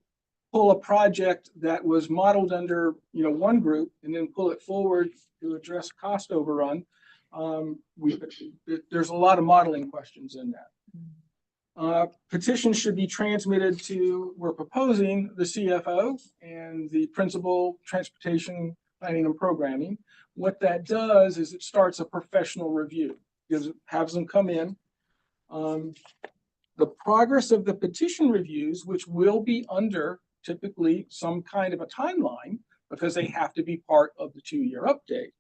pull a project that was modeled under, one group and then pull it forward to address cost overrun, there's a lot of modeling questions in that. Petitions should be transmitted to, we're proposing the CFO and the principal transportation planning and programming. What that does is it starts a professional review, has them come in. The progress of the petition reviews, which will be under typically some kind of a timeline because they have to be part of the 2-year update,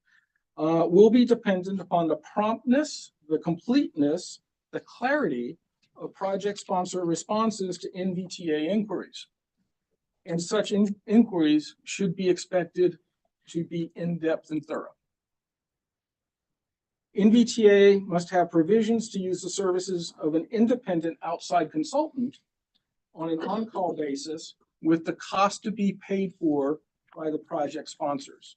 will be dependent upon the promptness, the completeness, the clarity of project sponsor responses to NVTA inquiries. And such inquiries should be expected to be in-depth and thorough. NVTA must have provisions to use the services of an independent outside consultant on an on-call basis with the cost to be paid for by the project sponsors.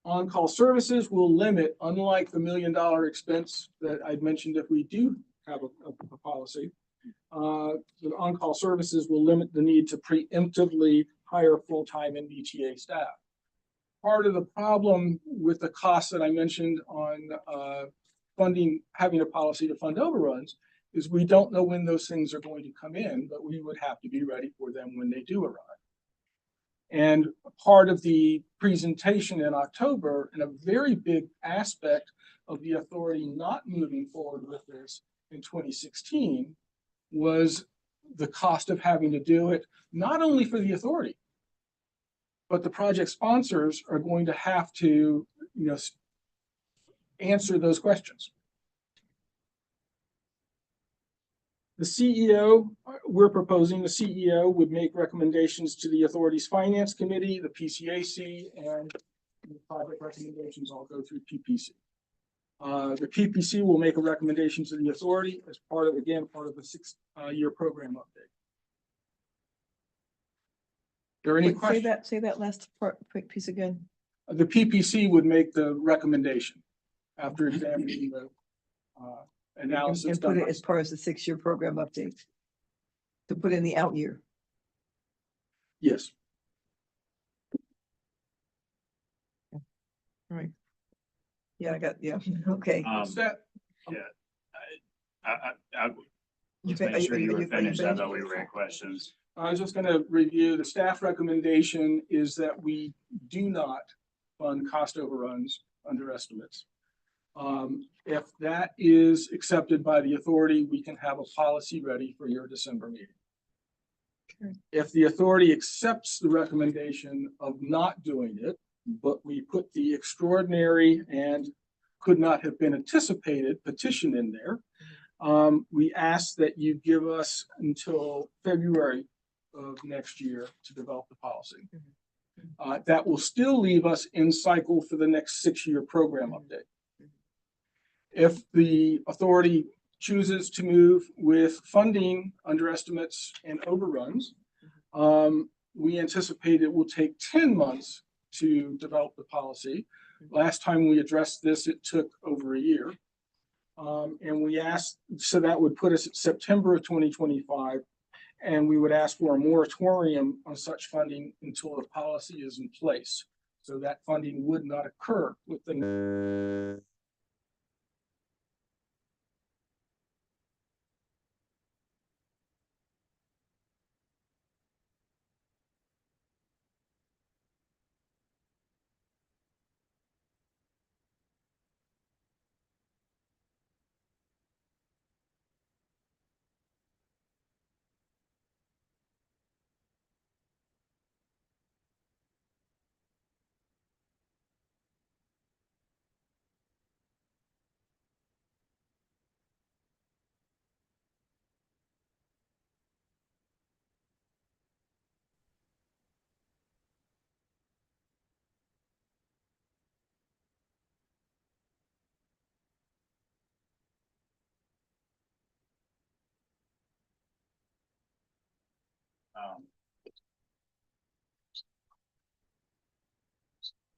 On-call services will limit, unlike the $1 million expense that I'd mentioned if we do have a policy, the on-call services will limit the need to preemptively hire full-time NVTA staff. Part of the problem with the costs that I mentioned on funding, having a policy to fund overruns, is we don't know when those things are going to come in, but we would have to be ready for them when they do arrive. And part of the presentation in October, and a very big aspect of the authority not moving forward with this in 2016, was the cost of having to do it, not only for the authority, but the project sponsors are going to have to, answer those questions. The CEO, we're proposing the CEO would make recommendations to the authority's finance committee, the PCAC, and the project recommendations all go through PPC. The PPC will make a recommendation to the authority as part of the 6-year program update. There any questions? Say that last part, quick piece again. The PPC would make the recommendation after examining the analysis. And put it as part of the 6-year program update. To put in the out year. Yes. All right. Yeah, okay. Let's make sure you were finished. I thought we were in questions. I was just going to review the staff recommendation is that we do not fund cost overruns under estimates. If that is accepted by the authority, we can have a policy ready for your December meeting. Okay. If the authority accepts the recommendation of not doing it, but we put the extraordinary and could not have been anticipated petition in there, we ask that you give us until February of next year to develop the policy. That will still leave us in cycle for the next 6-year program update. If the authority chooses to move with funding underestimates and overruns, we anticipate it will take 10 months to develop the policy. Last time we addressed this, it took over a year. And we asked, so that would put us at September of 2025, and we would ask for a moratorium on such funding until the policy is in place. So that funding would not occur within.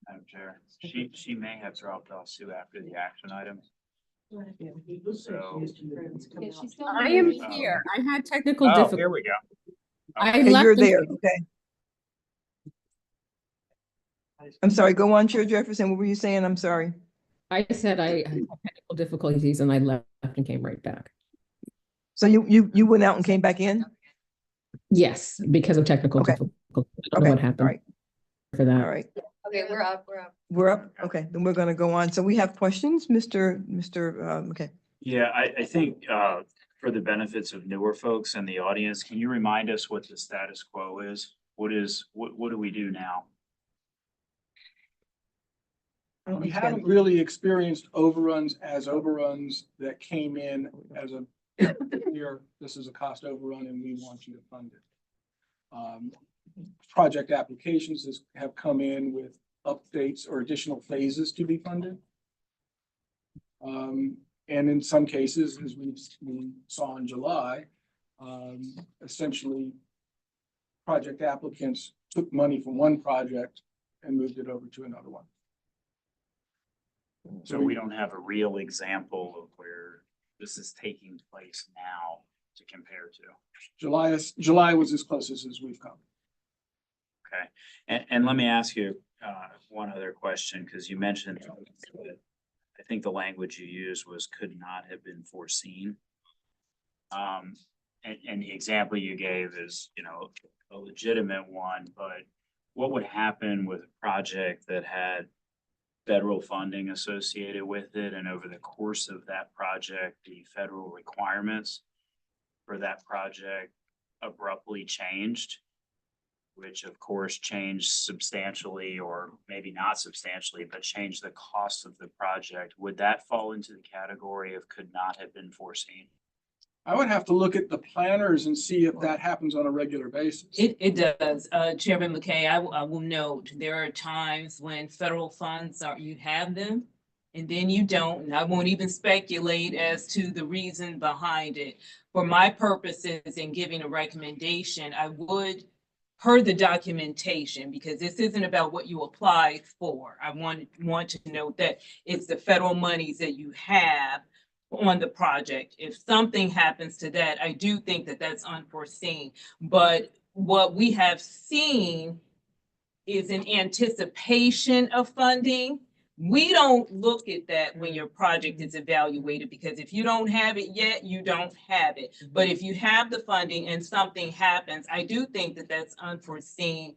Madam Chair, she may have dropped off Sue after the action item. So. I am here. I had technical Oh, difficulties. here we go. I Okay, you're left. and- there, okay. I'm sorry, go on, Chair Jefferson, what were you saying? I'm sorry. I said I had technical difficulties and I left and came right back. So you went out and came back in? Yes, because of technical Okay. difficulties. I don't know Okay, what all happened right, for all that. right. Okay, we're up, we're up. We're up, okay, then we're gonna go on. So we have questions, okay. Yeah, I think, for the benefits of newer folks in the audience, can you remind us what the status quo is? What do we do now? I don't We understand. haven't really experienced overruns that came in as a, here, this is a cost overrun and we want you to fund it. Project applications have come in with updates or additional phases to be funded. And in some cases, as we saw in July, essentially project applicants took money from one project and moved it over to another one. So we don't have a real example of where this is taking place now to compare to. July was as close as we've come. Okay, and let me ask you, one other question, because you mentioned that I think the language you used was could not have been foreseen. And the example you gave is, a legitimate one, but what would happen with a project that had federal funding associated with it, and over the course of that project, the federal requirements for that project abruptly changed, which of course changed substantially, or maybe not substantially, but changed the cost of the project? Would that fall into the category of could not have been foreseen? I would have to look at the planners and see if that happens on a regular basis. It does. Chairman McKay, I will note, there are times when federal funds you have them and then you don't, and I won't even speculate as to the reason behind it. For my purposes in giving a recommendation, I would, per the documentation, because this isn't about what you applied for. I want to note that it's the federal monies that you have on the project. If something happens to that, I do think that that's unforeseen. But what we have seen is an anticipation of funding. We don't look at that when your project is evaluated, because if you don't have it yet, you don't have it. But if you have the funding and something happens, I do think that that's unforeseen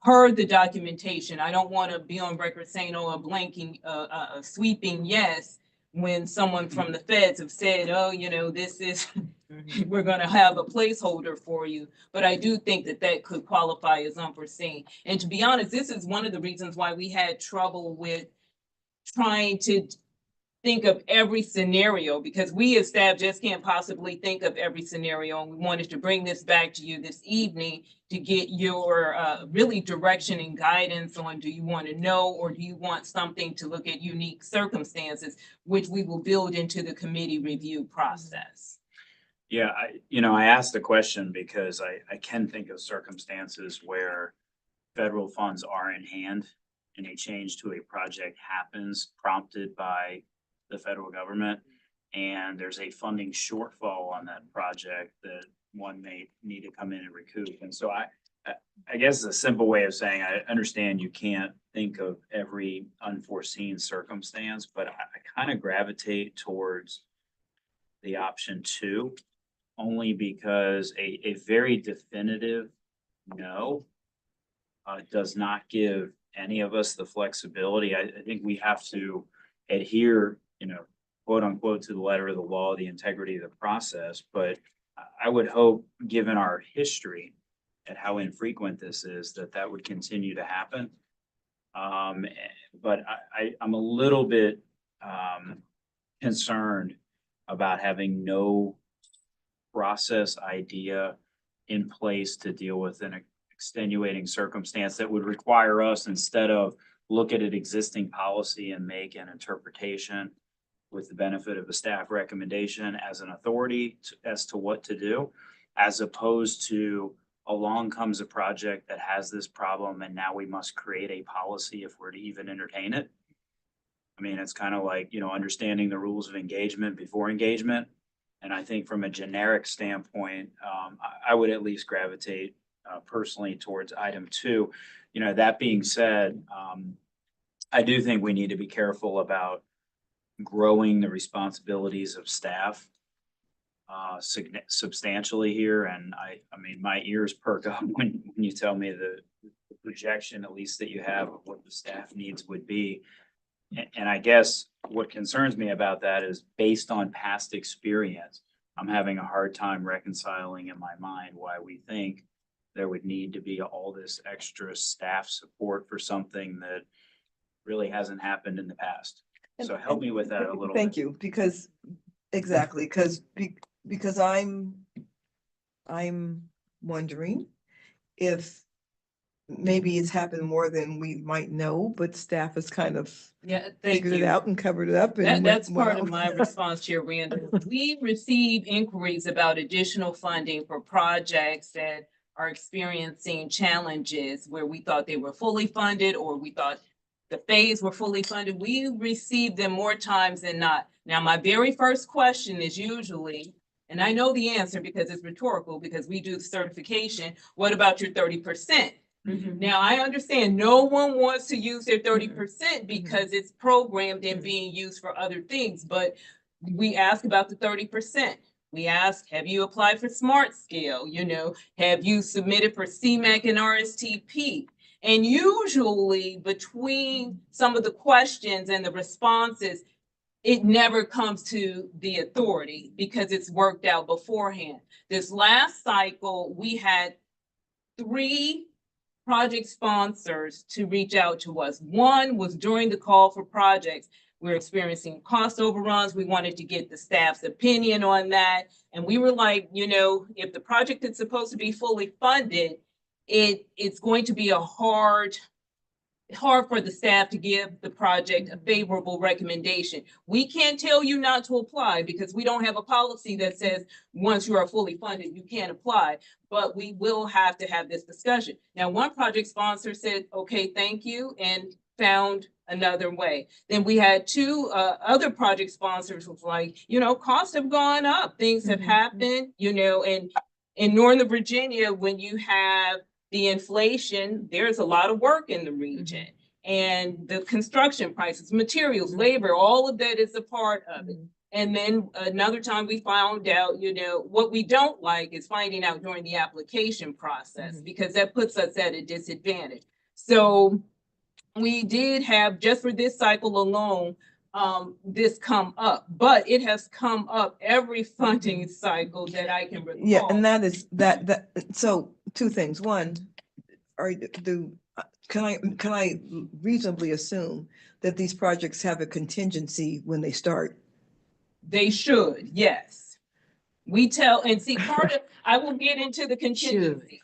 per the documentation. I don't want to be on record saying, oh, a sweeping yes, when someone from the feds have said, oh, this is, we're gonna have a placeholder for you. But I do think that that could qualify as unforeseen. And to be honest, this is one of the reasons why we had trouble with trying to think of every scenario, because we as staff just can't possibly think of every scenario. And we wanted to bring this back to you this evening to get your really direction and guidance on, do you want to know, or do you want something to look at unique circumstances, which we will build into the committee review process. Yeah, I asked the question because I can think of circumstances where federal funds are in hand and a change to a project happens prompted by the federal government, and there's a funding shortfall on that project that one may need to come in and recoup. And so I guess a simple way of saying, I understand you can't think of every unforeseen circumstance, but I kind of gravitate towards the option 2, only because a very definitive no does not give any of us the flexibility. I think we have to adhere, quote unquote, to the letter of the law, the integrity of the process. But I would hope, given our history and how infrequent this is, that would continue to happen. But I'm a little bit concerned about having no process idea in place to deal with an extenuating circumstance that would require us, instead of look at an existing policy and make an interpretation with the benefit of a staff recommendation as an authority as to what to do, as opposed to along comes a project that has this problem and now we must create a policy if we're to even entertain it. I mean, it's kind of like, understanding the rules of engagement before engagement. And I think from a generic standpoint, I would at least gravitate personally towards item 2. That being said, I do think we need to be careful about growing the responsibilities of staff substantially here. And I mean, my ears perk up when you tell me the projection, at least that you have, of what the staff needs would be. And I guess what concerns me about that is based on past experience, I'm having a hard time reconciling in my mind why we think there would need to be all this extra staff support for something that really hasn't happened in the past. So help me with that a little bit. Thank you, because, exactly, because I'm wondering if maybe it's happened more than we might know, but staff has kind of Yeah, thank figured it you. out and covered it up. And That's went part of well. my response to your Randall. We receive inquiries about additional funding for projects that are experiencing challenges where we thought they were fully funded or we thought the phase were fully funded. We receive them more times than not. Now, my very first question is usually, and I know the answer because it's rhetorical, because we do certification, what about your 30%? Now, I understand no one wants to use their 30% because it's programmed and being used for other things, but we ask about the 30%. We ask, have you applied for Smart Scale? Have you submitted for CMAQ and RSTP? And usually between some of the questions and the responses, it never comes to the authority because it's worked out beforehand. This last cycle, we had 3 project sponsors to reach out to us. One was during the call for projects. We're experiencing cost overruns. We wanted to get the staff's opinion on that. And we were like, if the project is supposed to be fully funded, it's going to be hard for the staff to give the project a favorable recommendation. We can't tell you not to apply because we don't have a policy that says once you are fully funded, you can't apply, but we will have to have this discussion. Now, one project sponsor said, okay, thank you, and found another way. Then we had 2 other project sponsors who was like, costs have gone up, things have happened, and in Northern Virginia, when you have the inflation, there's a lot of work in the region. And the construction prices, materials, labor, all of that is a part of it. And then another time we found out, what we don't like is finding out during the application process because that puts us at a disadvantage. So we did have, just for this cycle alone, this come up, but it has come up every funding cycle that I can recall. Yeah, and that is that. So 2 things. One, can I reasonably assume that these projects have a contingency when they start? They should, yes. We tell, and see, part of, I will get into the contingency.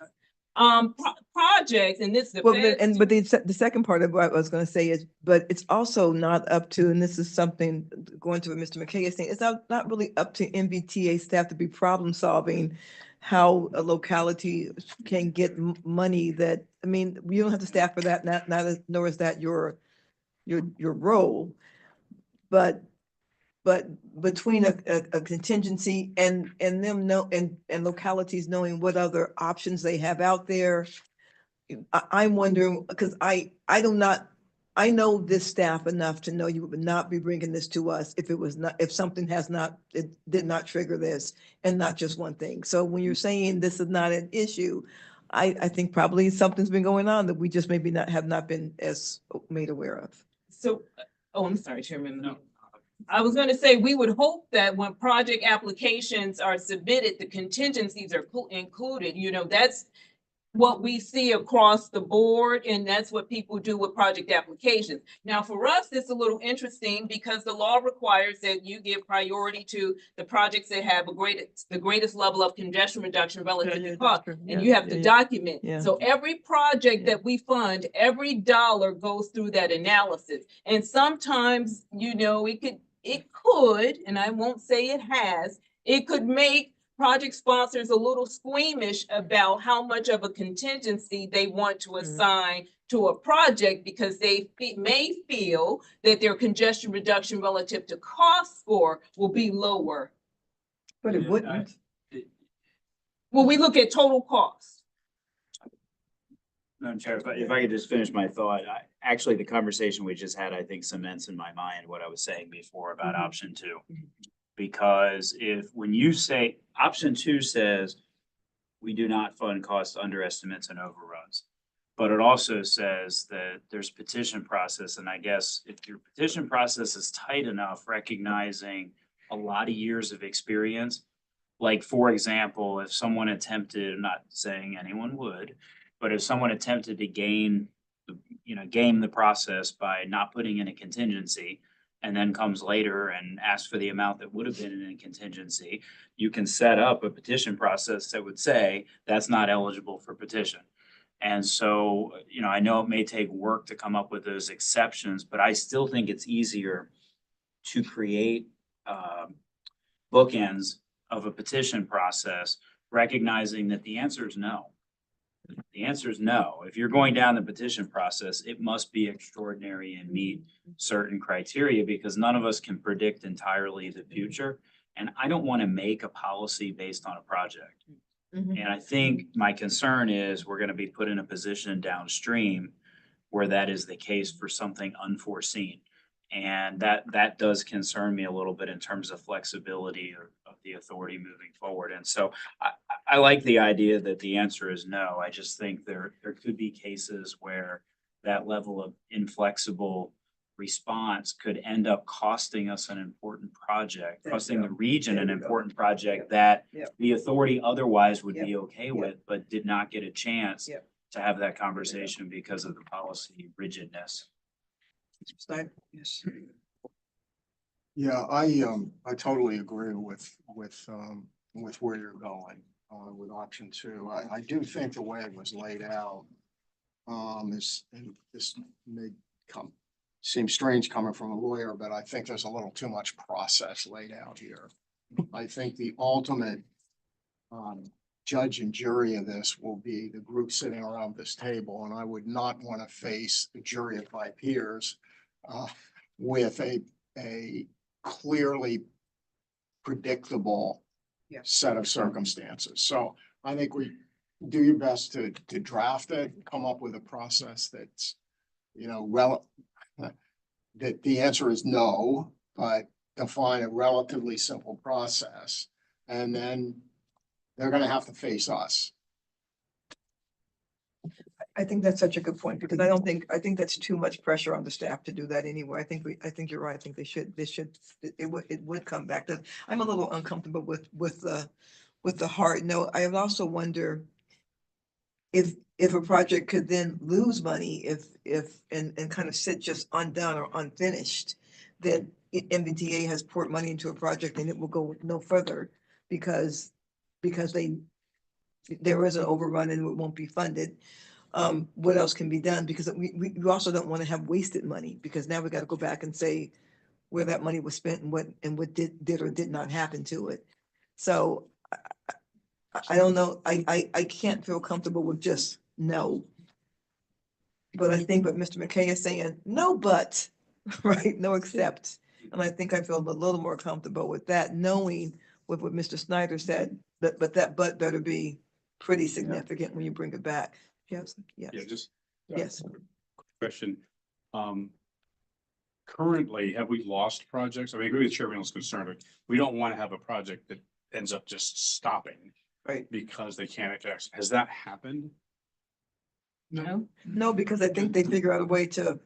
Projects, and this is Well, but the second part of what I was going to say is, but it's also not up to, and this is something going to what Mr. McKay is saying, it's not really up to MVTA staff to be problem solving how a locality can get money that, I mean, you don't have the staff for that, nor is that your role. But between a contingency and them and localities knowing what other options they have out there, I'm wondering, because I know this staff enough to know you would not be bringing this to us if something it did not trigger this, and not just one thing. So when you're saying this is not an issue, I think probably something's been going on that we just maybe have not been as made aware of. So, I'm sorry, Chairman. No. I was going to say, we would hope that when project applications are submitted, the contingencies are included. That's what we see across the board, and that's what people do with project applications. Now, for us, it's a little interesting because the law requires that you give priority to the projects that have the greatest level of congestion reduction relative to cost, and you have to document. So every project that we fund, every dollar goes through that analysis. And sometimes, it could, and I won't say it has, it could make project sponsors a little squeamish about how much of a contingency they want to assign to a project because they may feel that their congestion reduction relative to cost score will be lower. But it wouldn't. When we look at total cost. Madam Chair, if I could just finish my thought, actually, the conversation we just had, I think cements in my mind what I was saying before about option two. Because when you say, option two says, we do not fund cost underestimates and overruns. But it also says that there's petition process, and I guess if your petition process is tight enough, recognizing a lot of years of experience, like, for example, if someone attempted, I'm not saying anyone would, but if someone attempted to game the process by not putting in a contingency and then comes later and asks for the amount that would have been in a contingency, you can set up a petition process that would say that's not eligible for petition. And so, I know it may take work to come up with those exceptions, but I still think it's easier to create bookends of a petition process, recognizing that the answer is no. The answer is no. If you're going down the petition process, it must be extraordinary and meet certain criteria because none of us can predict entirely the future. And I don't want to make a policy based on a project. And I think my concern is we're going to be put in a position downstream where that is the case for something unforeseen. And that does concern me a little bit in terms of flexibility of the authority moving forward. And so I like the idea that the answer is no. I just think there could be cases where that level of inflexible response could end up costing us an important project, costing the region an important project that the authority otherwise would be okay with, but did not get a chance to have that conversation because of the policy rigidness. Yes. Yeah, I totally agree with where you're going, with option two. I do think the way it was laid out, this may seem strange coming from a lawyer, but I think there's a little too much process laid out here. I think the ultimate, judge and jury of this will be the group sitting around this table, and I would not want to face a jury of my peers with a clearly predictable set of circumstances. So I think we do your best to draft it, come up with a process that's, that the answer is no, but define a relatively simple process. And then they're going to have to face us. I think that's such a good point because I think that's too much pressure on the staff to do that anyway. I think you're right. I think it would come back. I'm a little uncomfortable with the hard no. I also wonder if a project could then lose money and kind of sit just undone or unfinished, then MBTA has poured money into a project and it will go no further because there is an overrun and it won't be funded. What else can be done? Because we also don't want to have wasted money because now we got to go back and say where that money was spent and what did or did not happen to it. So I don't know. I can't feel comfortable with just no. But I think what Mr. McKay is saying, no, but, right, no, except. And I think I feel a little more comfortable with that, knowing with what Mr. Snyder said, but that but better be pretty significant when you bring it back. Yes, yes. Yeah, just. Yes. Question. Currently, have we lost projects? I agree with Chair Reynolds' concern. We don't want to have a project that ends up just stopping. Right. Because they can't adjust. Has that happened? No, because I think they figure out a way to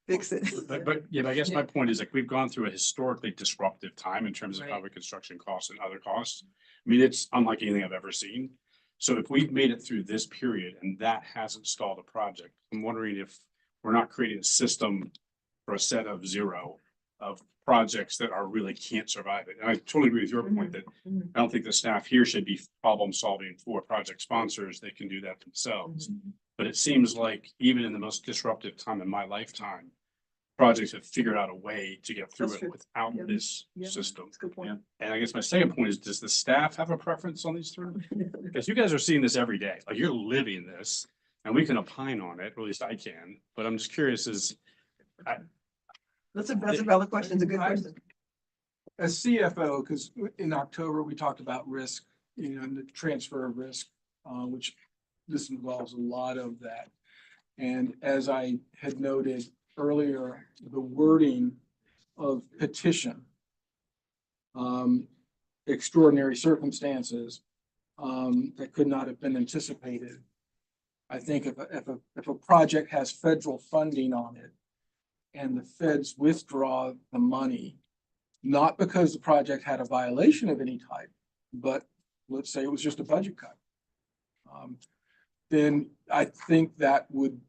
fix it. But I guess my point is we've gone through a historically disruptive time in terms of public construction costs and other costs. I mean, it's unlike anything I've ever seen. So if we've made it through this period and that hasn't stalled a project, I'm wondering if we're not creating a system for a set of zero of projects that are really can't survive it. And I totally agree with your point that I don't think the staff here should be problem solving for project sponsors. They can do that themselves. But it seems like even in the most disruptive time in my lifetime, projects have figured out a way to get through That's it true. without Yeah. this Yeah. system. That's a good point. And I guess my second point is, does the staff have a preference on these three? Because you guys are seeing this every day, like you're living this, and we can opine on it, or at least I can, but I'm just curious That's a valid question. It's a good question. As CFO, because in October, we talked about risk, and the transfer of risk, which this involves a lot of that. And as I had noted earlier, the wording of petition, extraordinary circumstances, that could not have been anticipated. I think if a project has federal funding on it and the feds withdraw the money, not because the project had a violation of any type, but let's say it was just a budget cut, then I think that would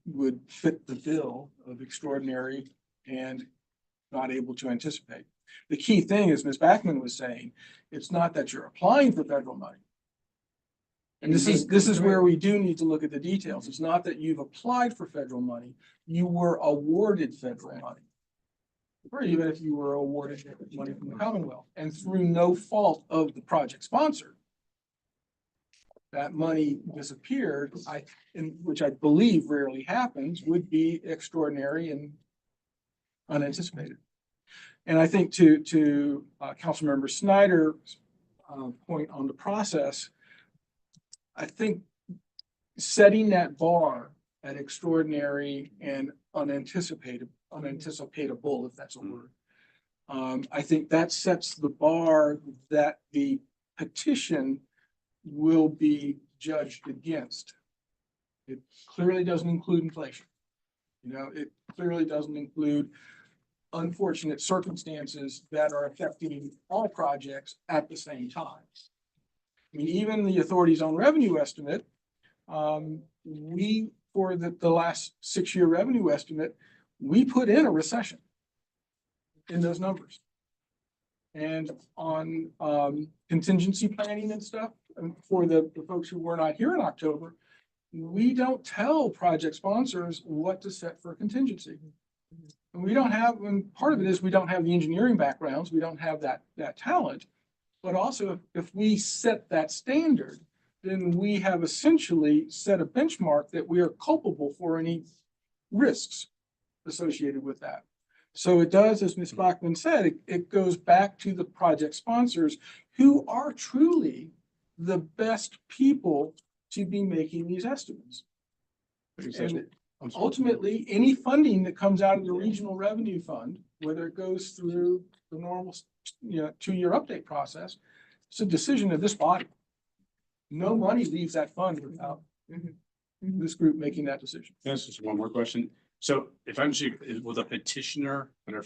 fit the bill of extraordinary and not able to anticipate. The key thing, as Ms. Backman was saying, it's not that you're applying for federal money. And this is where we do need to look at the details. It's not that you've applied for federal money, you were awarded federal money. Or even if you were awarded money from the Commonwealth, and through no fault of the project sponsor, that money disappeared, which I believe rarely happens, would be extraordinary and unanticipated. And I think to Councilmember Snyder's point on the process, I think setting that bar at extraordinary and unanticipatable, if that's a word. I think that sets the bar that the petition will be judged against. It clearly doesn't include inflation. It clearly doesn't include unfortunate circumstances that are affecting all projects at the same time. I mean, even the authority's own revenue estimate, for the last 6-year revenue estimate, we put in a recession in those numbers. And on contingency planning and stuff, for the folks who were not here in October, we don't tell project sponsors what to set for contingency. And we don't have, and part of it is we don't have the engineering backgrounds, we don't have that talent. But also, if we set that standard, then we have essentially set a benchmark that we are culpable for any risks associated with that. So it does, as Ms. Blackman said, it goes back to the project sponsors who are truly the best people to be making these estimates. And ultimately, any funding that comes out of the regional revenue fund, whether it goes through the normal 2-year update process, it's a decision of this body. No money leaves that fund without this group making that decision. Yes, just one more question. So if I'm, will the petitioner, under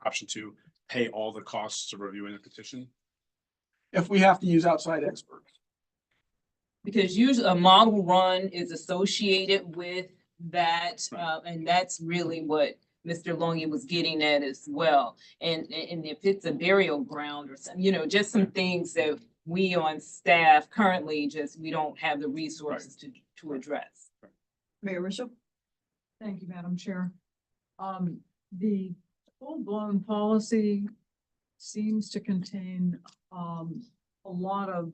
option 2, pay all the costs of reviewing the petition? If we have to use outside experts. Because usually a model run is associated with that, and that's really what Mr. Longy was getting at as well. And if it's a burial ground or something, just some things that we on staff currently we don't have the resources to address. Mayor Mitchell? Thank you, Madam Chair. The full-blown policy seems to contain a lot of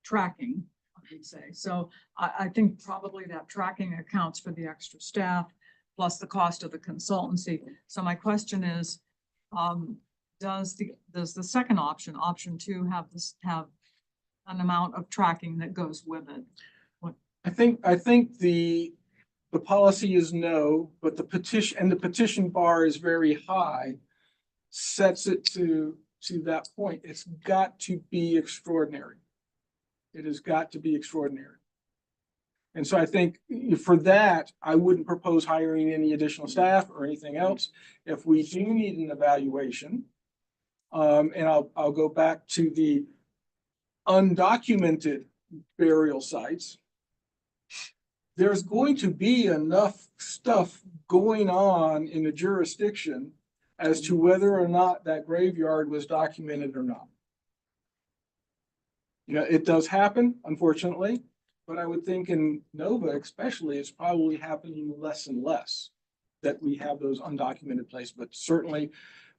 tracking, I would say. So I think probably that tracking accounts for the extra staff plus the cost of the consultancy. So my question is, does the second option, option 2, have an amount of tracking that goes with it? I think the policy is no, but the petition bar is very high, sets it to that point. It's got to be extraordinary. It has got to be extraordinary. And so I think for that, I wouldn't propose hiring any additional staff or anything else. If we do need an evaluation, and I'll go back to the undocumented burial sites, there's going to be enough stuff going on in the jurisdiction as to whether or not that graveyard was documented or not. It does happen, unfortunately, but I would think in Nova especially, it's probably happening less and less. that we have those undocumented places, but certainly,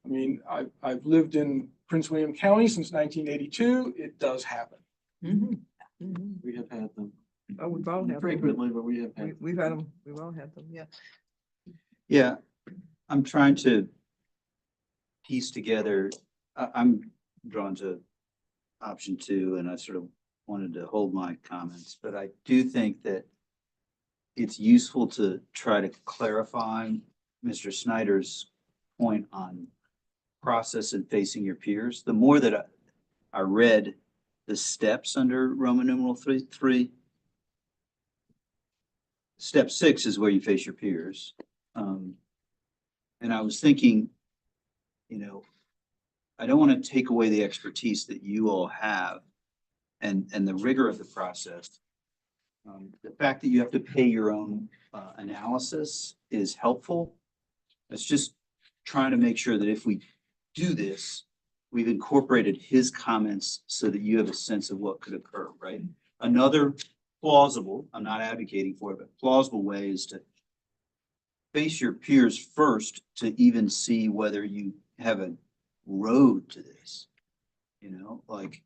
I mean, I've lived in Prince William County since 1982. It does happen. We have had them Oh, we've all had them. frequently, but we have had. We've had them, we've all had them, yeah. Yeah, I'm trying to piece together, I'm drawn to option two, and I sort of wanted to hold my comments, but I do think that it's useful to try to clarify Mr. Snyder's point on process and facing your peers. The more that I read the steps under Roman numeral three, step 6 is where you face your peers. And I was thinking, you know, I don't want to take away the expertise that you all have and the rigor of the process. The fact that you have to pay your own analysis is helpful. It's just trying to make sure that if we do this, we've incorporated his comments so that you have a sense of what could occur, right? Another plausible, I'm not advocating for it, but plausible way is to face your peers first to even see whether you have a road to this. You know, like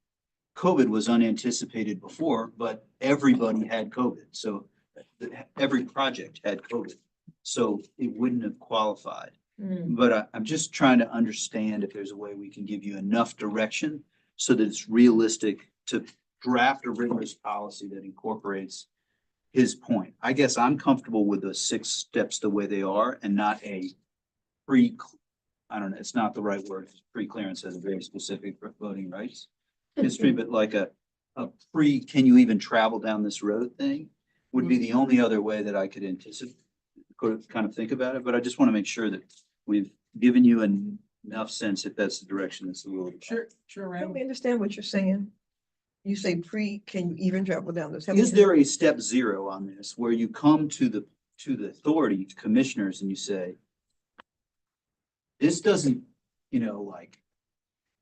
COVID was unanticipated before, but everybody had COVID. So every project had COVID. So it wouldn't have qualified. But I'm just trying to understand if there's a way we can give you enough direction so that it's realistic to draft a rigorous policy that incorporates his point. I guess I'm comfortable with the 6 steps the way they are and not a I don't know, it's not the right word. Pre-clearance has a very specific voting rights history, but like a can you even travel down this road thing would be the only other way that I could anticipate, kind of think about it. But I just want to make sure that we've given you enough sense if that's the direction that's the rule. Sure, Help me understand what you're saying. You say can you even travel down this? Is there a step 0 on this where you come to the authority commissioners and you say, this doesn't, you know, like,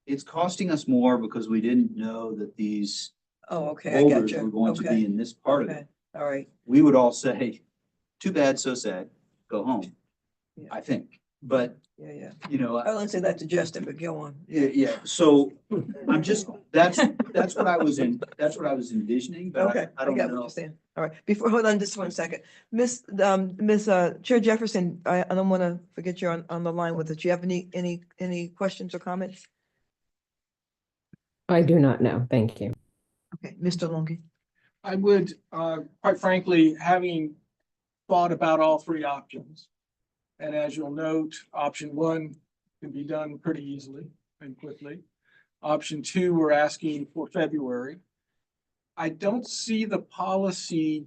it's costing us more because we didn't know that these Oh, okay, I boulders got were you. going to be in this part of Okay, it. all right. We would all say, too bad, so sad, go home, Yeah. I think. But, Yeah. you know, I don't say that to Justin, but go on. yeah, so I'm just, that's what I was envisioning, but Okay, I I don't got what know. you're saying. All right, hold on just 1 second. Miss Chair Jefferson, I don't want to forget you're on the line with us. Do you have any questions or comments? I do not know. Thank you. Okay, Mr. Longi. I would, quite frankly, having thought about all 3 options. And as you'll note, option 1 can be done pretty easily and quickly. Option 2, we're asking for February. I don't see the policy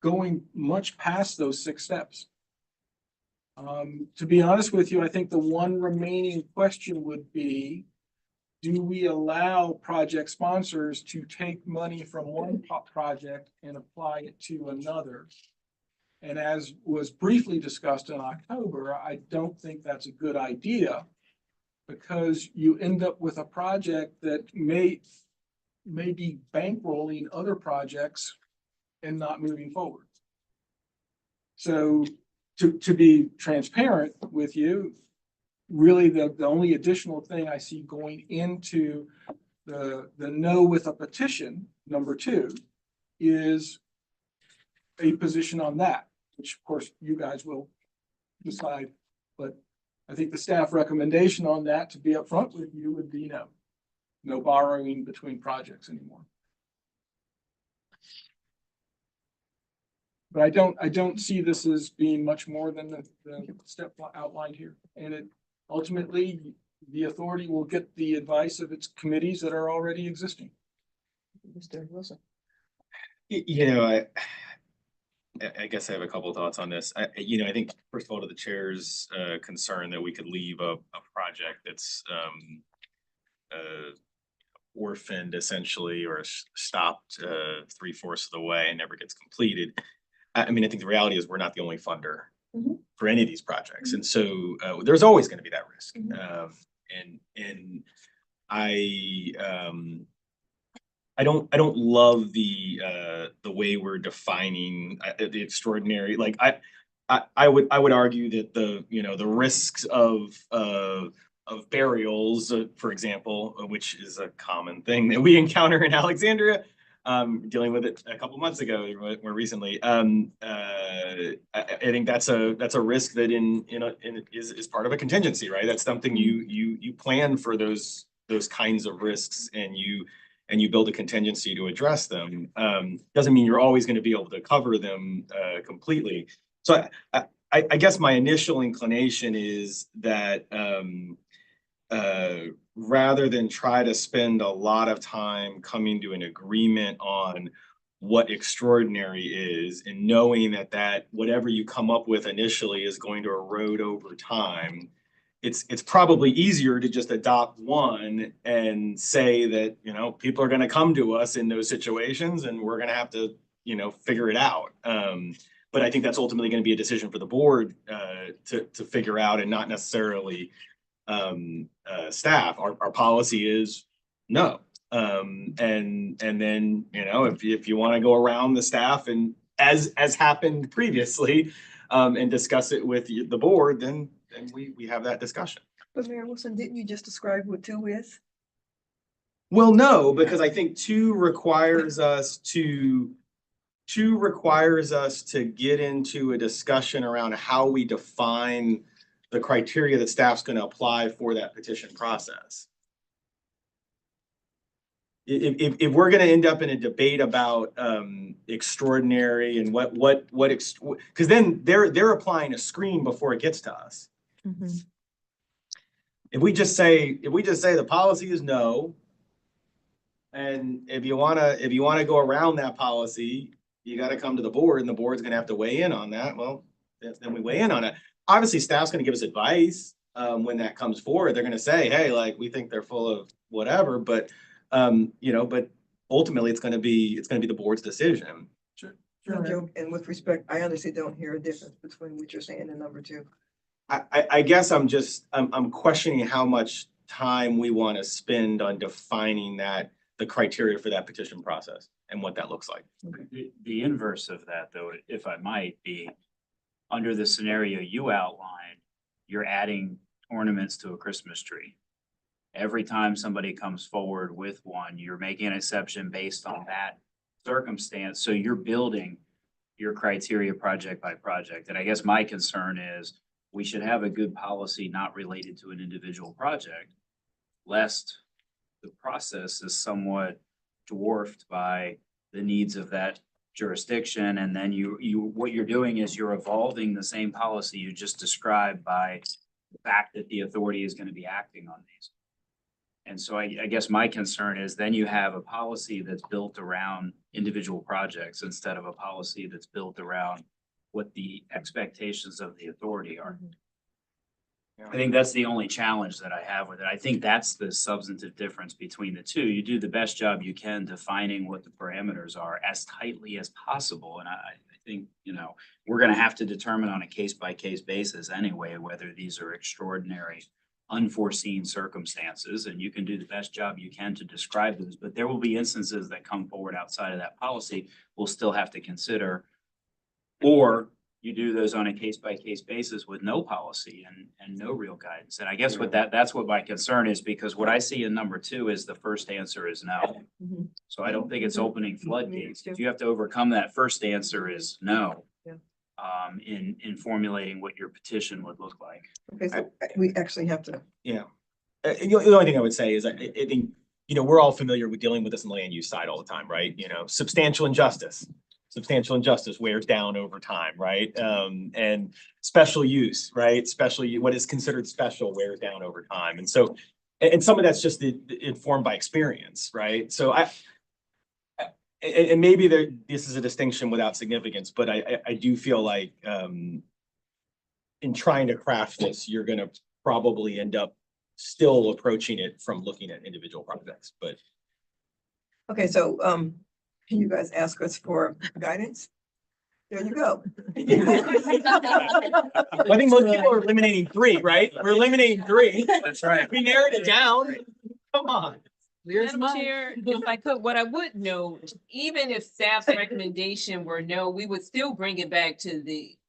going much past those 6 steps. To be honest with you, I think the one remaining question would be, do we allow project sponsors to take money from one project and apply it to another? And as was briefly discussed in October, I don't think that's a good idea because you end up with a project that may be bankrolling other projects and not moving forward. So to be transparent with you, really the only additional thing I see going into the no with a petition, number 2, is a position on that, which of course you guys will decide. But I think the staff recommendation on that, to be upfront with you, would be no borrowing between projects anymore. But I don't see this as being much more than the step outlined here. And it ultimately, the authority will get the advice of its committees that are already existing. Mr. Wilson. You know, I guess I have a couple of thoughts on this. I think first of all, to the chair's concern that we could leave a project that's orphaned essentially or stopped 3/4 of the way and never gets completed. I mean, I think the reality is we're not the only funder for any of these projects, and so there's always going to be that risk. And I don't love the way we're defining the extraordinary. Like I would argue that the risks of burials, for example, which is a common thing that we encounter in Alexandria, dealing with it a couple months ago, more recently. I think that's a risk that is part of a contingency, right? That's something you plan for those kinds of risks, and you build a contingency to address them. Doesn't mean you're always going to be able to cover them completely. So I guess my initial inclination is that rather than try to spend a lot of time coming to an agreement on what extraordinary is, and knowing that whatever you come up with initially is going to erode over time, it's probably easier to just adopt one and say that, people are going to come to us in those situations and we're going to have to, figure it out. But I think that's ultimately going to be a decision for the board to figure out, and not necessarily staff. Our policy is no. And then, if you want to go around the staff, and as happened previously, and discuss it with the board, then we have that discussion. But Mayor Wilson, didn't you just describe what 2 is? Well, no, because I think 2 requires us to get into a discussion around how we define the criteria that staff's going to apply for that petition process. If we're going to end up in a debate about extraordinary and because then they're applying a screen before it gets to us. Mm-hmm. If we just say the policy is no, and if you wanna go around that policy, you got to come to the board, and the board's going to have to weigh in on that. Well, then we weigh in on it. Obviously, staff's going to give us advice when that comes forward. They're going to say, hey, like, we think they're full of whatever, but but ultimately it's going to be the board's decision. Sure. And with respect, I honestly don't hear a difference between what you're saying and number 2. I guess I'm questioning how much time we want to spend on defining the criteria for that petition process and what that looks like. The inverse of that, though, if I might, be under the scenario you outlined, you're adding ornaments to a Christmas tree. Every time somebody comes forward with one, you're making an exception based on that circumstance. So you're building your criteria project by project. And I guess my concern is we should have a good policy not related to an individual project, lest the process is somewhat dwarfed by the needs of that jurisdiction. And then what you're doing is you're evolving the same policy you just described by the fact that the authority is going to be acting on these. And so I guess my concern is then you have a policy that's built around individual projects instead of a policy that's built around what the expectations of the authority are. I think that's the only challenge that I have with it. I think that's the substantive difference between the two. You do the best job you can defining what the parameters are as tightly as possible. And I think, we're going to have to determine on a case-by-case basis anyway, whether these are extraordinary, unforeseen circumstances, and you can do the best job you can to describe those. But there will be instances that come forward outside of that policy we'll still have to consider, or you do those on a case-by-case basis with no policy and no real guidance. And I guess with that's what my concern is, because what I see in number 2 is the first answer is no. Mm-hmm. So I don't think it's opening floodgates. If you have to overcome that first answer is no, in formulating what your petition would look like. Okay, so we actually have to. Yeah. The only thing I would say is I think, we're all familiar with dealing with this in the land use side all the time, right? Substantial injustice wears down over time, right? And special use, right? What is considered special wears down over time. And so, and some of that's just informed by experience, right? So and maybe this is a distinction without significance, but I do feel like in trying to craft this, you're going to probably end up still approaching it from looking at individual projects, but. Okay, so can you guys ask us for guidance? There you go. I think most people are eliminating 3, right? We're eliminating 3. That's right. We narrowed it down. Come on. Madam Chair, if I could, what I would note, even if staff's recommendation were no, we would still bring it back to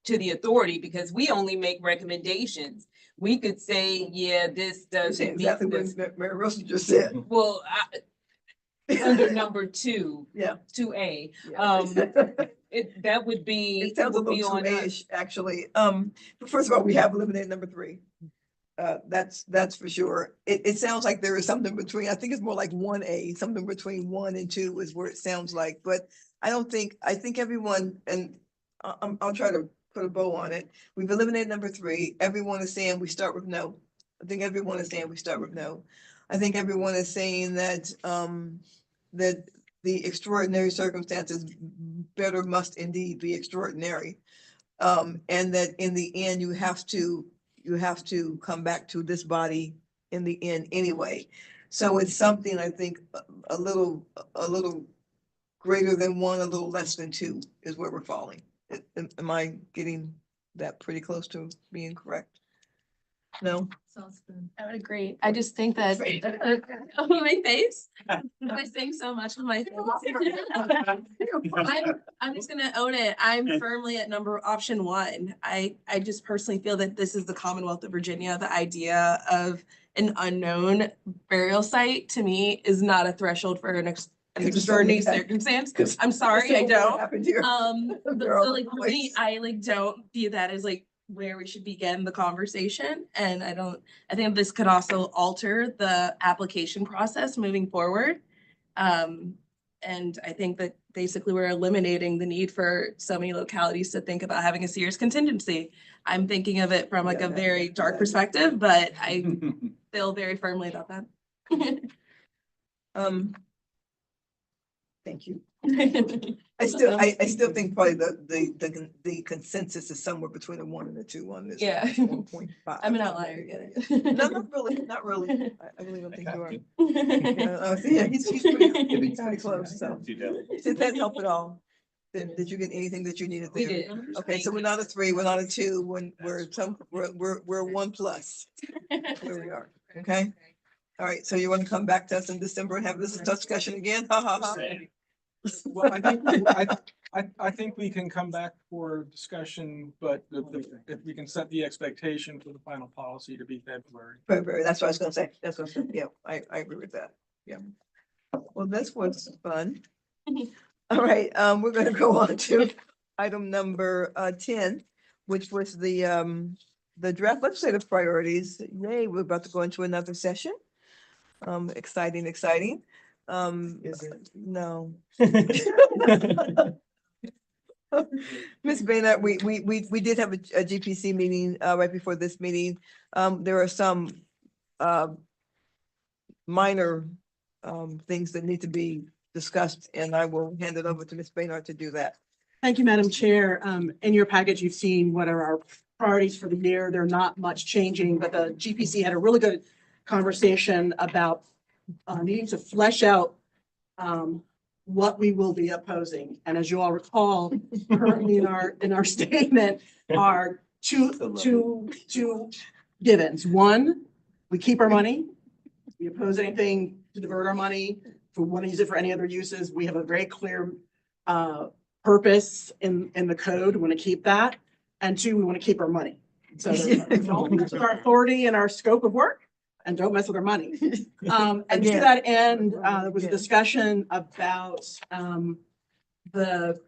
to the authority because we only make recommendations. We could say, yeah, this That's doesn't meet exactly this. what Mary Russell just said. Well, under number two, Yeah. 2A, Yeah. that would be. It sounds a would be little on too us. ish, actually. But first of all, we have eliminated number 3. That's for sure. It sounds like there is something between, I think it's more like 1A, something between 1 and 2 is where it sounds like, but I think everyone, and I'll try to put a bow on it. We've eliminated number 3. Everyone is saying we start with no. I think everyone is saying we start with no. I think everyone is saying that, that the extraordinary circumstances better must indeed be extraordinary. And that in the end, you have to come back to this body in the end anyway. So it's something I think a little greater than 1, a little less than 2 is where we're falling. Am I getting that pretty close to being correct? No? Sounds good. I would agree. I just think that on my face, I sing so much on my face. I'm just gonna own it. I'm firmly at option 1. I just personally feel that this is the Commonwealth of Virginia. The idea of an unknown burial site to me is not a threshold for an extraordinary circumstance. I'm sorry, I don't. So like for me, I like don't view that as like where we should begin the conversation. And I think this could also alter the application process moving forward. And I think that basically we're eliminating the need for so many localities to think about having a serious contingency. I'm thinking of it from like a very dark perspective, but I feel very firmly about that. Thank you. I still think probably the consensus is somewhere between a 1 and a 2 on this. Yeah. 1.5. I'm an outlier, get No, not really. I really don't think you are. Yeah, he's pretty close, so. Did that help at all? Did you get anything that you needed We there? did. Okay, so we're not a 3, we're not a 2, we're 1 plus. Where we are, okay? All right, so you want to come back to us in December and have this discussion again? Ha, ha, ha. Well, I think we can come back for discussion, but if we can set the expectation for the final policy to be February. February, that's what I was gonna say. That's what I said. Yeah, I agree with that. Yeah. Well, this was fun. All right, we're gonna go on to item number 10, which was the draft legislative priorities. Yay, we're about to go into another session. Exciting. No. Ms. Boehner, we did have a GPC meeting right before this meeting. There are some minor things that need to be discussed, and I will hand it over to Ms. Boehner to do that. Thank you, Madam Chair. In your package, you've seen what are our priorities for the year. They're not much changing, but the GPC had a really good conversation about needing to flesh out what we will be opposing. And as you all recall, currently in our statement are two givens. One, we keep our money. We oppose anything to divert our money. If we want to use it for any other uses, we have a very clear purpose in the code. We want to keep that. And 2, we want to keep our money. So don't mess with our authority and our scope of work, and don't mess with our money. And to that end, there was a discussion about the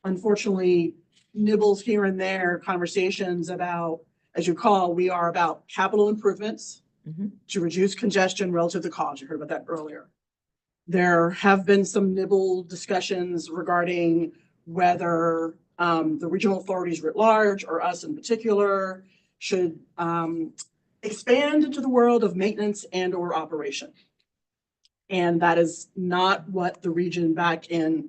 unfortunately nibbles here and there, conversations about, as you call, we are about capital improvements to reduce congestion relative to cost. You heard about that earlier. There have been some nibble discussions regarding whether the regional authorities writ large, or us in particular, should expand into the world of maintenance and or operation. And that is not what the region back in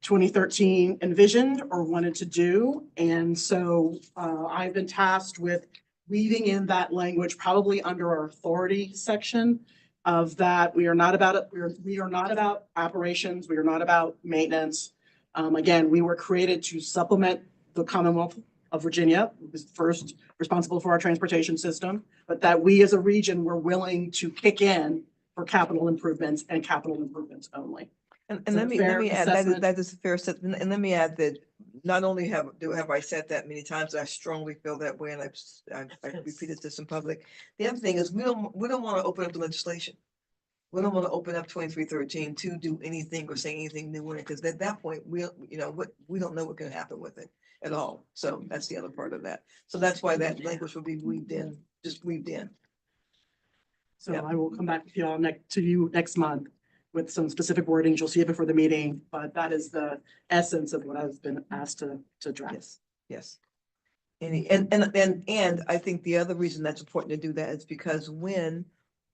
2013 envisioned or wanted to do. And so I've been tasked with weaving in that language, probably under our authority section, of that we are not about it. We are not about operations. We are not about maintenance. Again, we were created to supplement the Commonwealth of Virginia, who was first responsible for our transportation system, but that we as a region were willing to kick in for capital improvements and capital improvements only. And Is that let a me, fair add, assessment? that is a fair assessment, and let me add that not only have I said that many times, I strongly feel that way, and I've repeated this in public. The other thing is, we don't want to open up the legislation. We don't want to open up 2313 to do anything or say anything new in it, because at that point, we don't know what can happen with it at all. So that's the other part of that. So that's why that language will be weaved in, just weaved in. So Yeah. I will come back with y'all to you next month with some specific wordings. You'll see it before the meeting, but that is the essence of what I've been asked to draft. Yes, yes. And I think the other reason that's important to do that is because when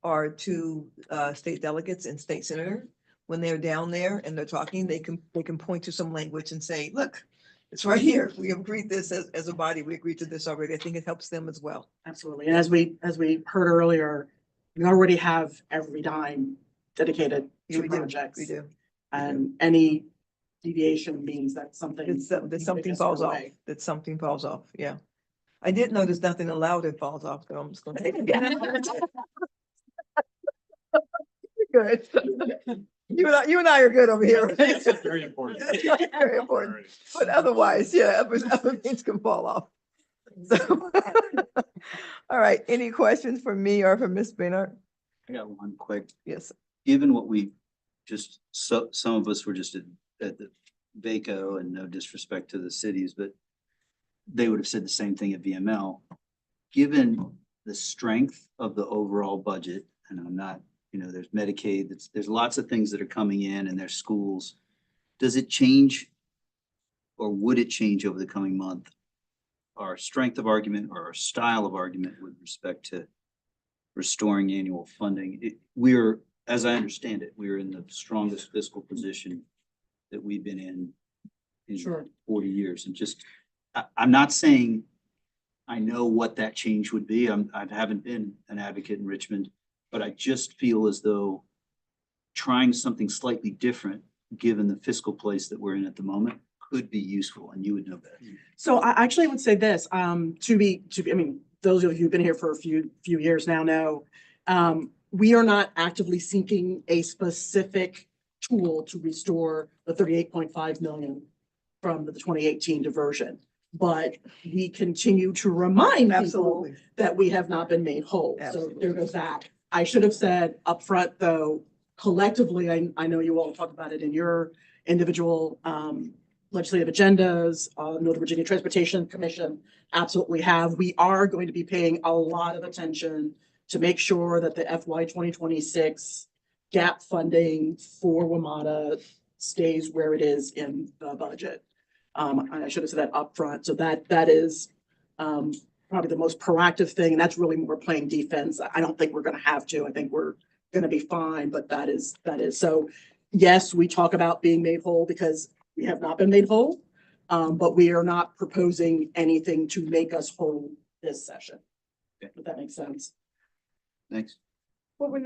our two state delegates and state senator, when they're down there and they're talking, they can point to some language and say, look, it's right here. We agreed this as a body. We agreed to this already. I think it helps them as well. Absolutely. And as we heard earlier, we already have every dime dedicated Yeah, to we do. projects. We do. And any deviation means that something. That something falls off, that something falls off. Yeah. I did notice nothing allowed that falls off, so I'm just gonna take it. Good. You and I are good over here. It's very important. Very important. But otherwise, yeah, other things can fall off. So, all right, any questions for me or for Ms. Baynard? I got one quick. Yes. Given what we just, some of us were just at the VACO, and no disrespect to the cities, but they would have said the same thing at VML. Given the strength of the overall budget, and I'm not, there's Medicaid, there's lots of things that are coming in, and there's schools. Does it change, or would it change over the coming month, our strength of argument or our style of argument with respect to restoring annual funding? We're, as I understand it, we're in the strongest fiscal position that we've been in Sure. 40 years. And just, I'm not saying I know what that change would be. I haven't been an advocate in Richmond, but I just feel as though trying something slightly different, given the fiscal place that we're in at the moment, could be useful, and you would know better. So I actually would say this, I mean, those of you who've been here for a few years now know, we are not actively seeking a specific tool to restore the 38.5 million from the 2018 diversion. But we continue to remind people Absolutely. that we have not been made whole. So there goes that. I should have said upfront, though, collectively, I know you all talked about it in your individual legislative agendas, Northern Virginia Transportation Commission absolutely have. We are going to be paying a lot of attention to make sure that the FY 2026 gap funding for WMATA stays where it is in the budget. I should have said that upfront. So that is probably the most proactive thing, and that's really more playing defense. I don't think we're going to have to. I think we're going to be fine, but that is so. Yes, we talk about being made whole because we have not been made whole, but we are not proposing anything to make us whole this session. If that makes sense. Thanks. Well, we're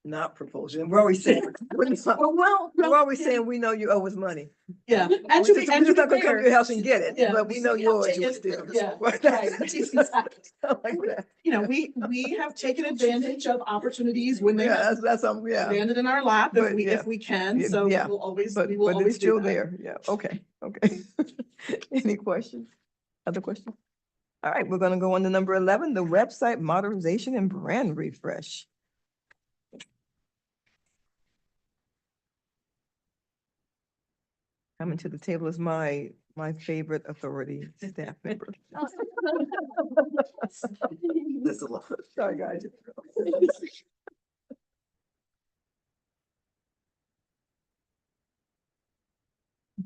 not proposing. We're always saying, we're always saying we know you owe us money. Yeah. And we're just not gonna come to your house and get it, Yeah. but we know you owe it to us still. Yeah. Right. Like that. We have taken advantage of opportunities when they Yeah, have that's yeah. landed in our lap But if we can. Yeah, So yeah. we will always, But we will it's always do still that. there. Yeah, okay. Any questions? Other questions? All right, we're gonna go on to number 11, the website modernization and brand refresh. Coming to the table is my favorite authority staff member. This is a lot. Sorry, guys.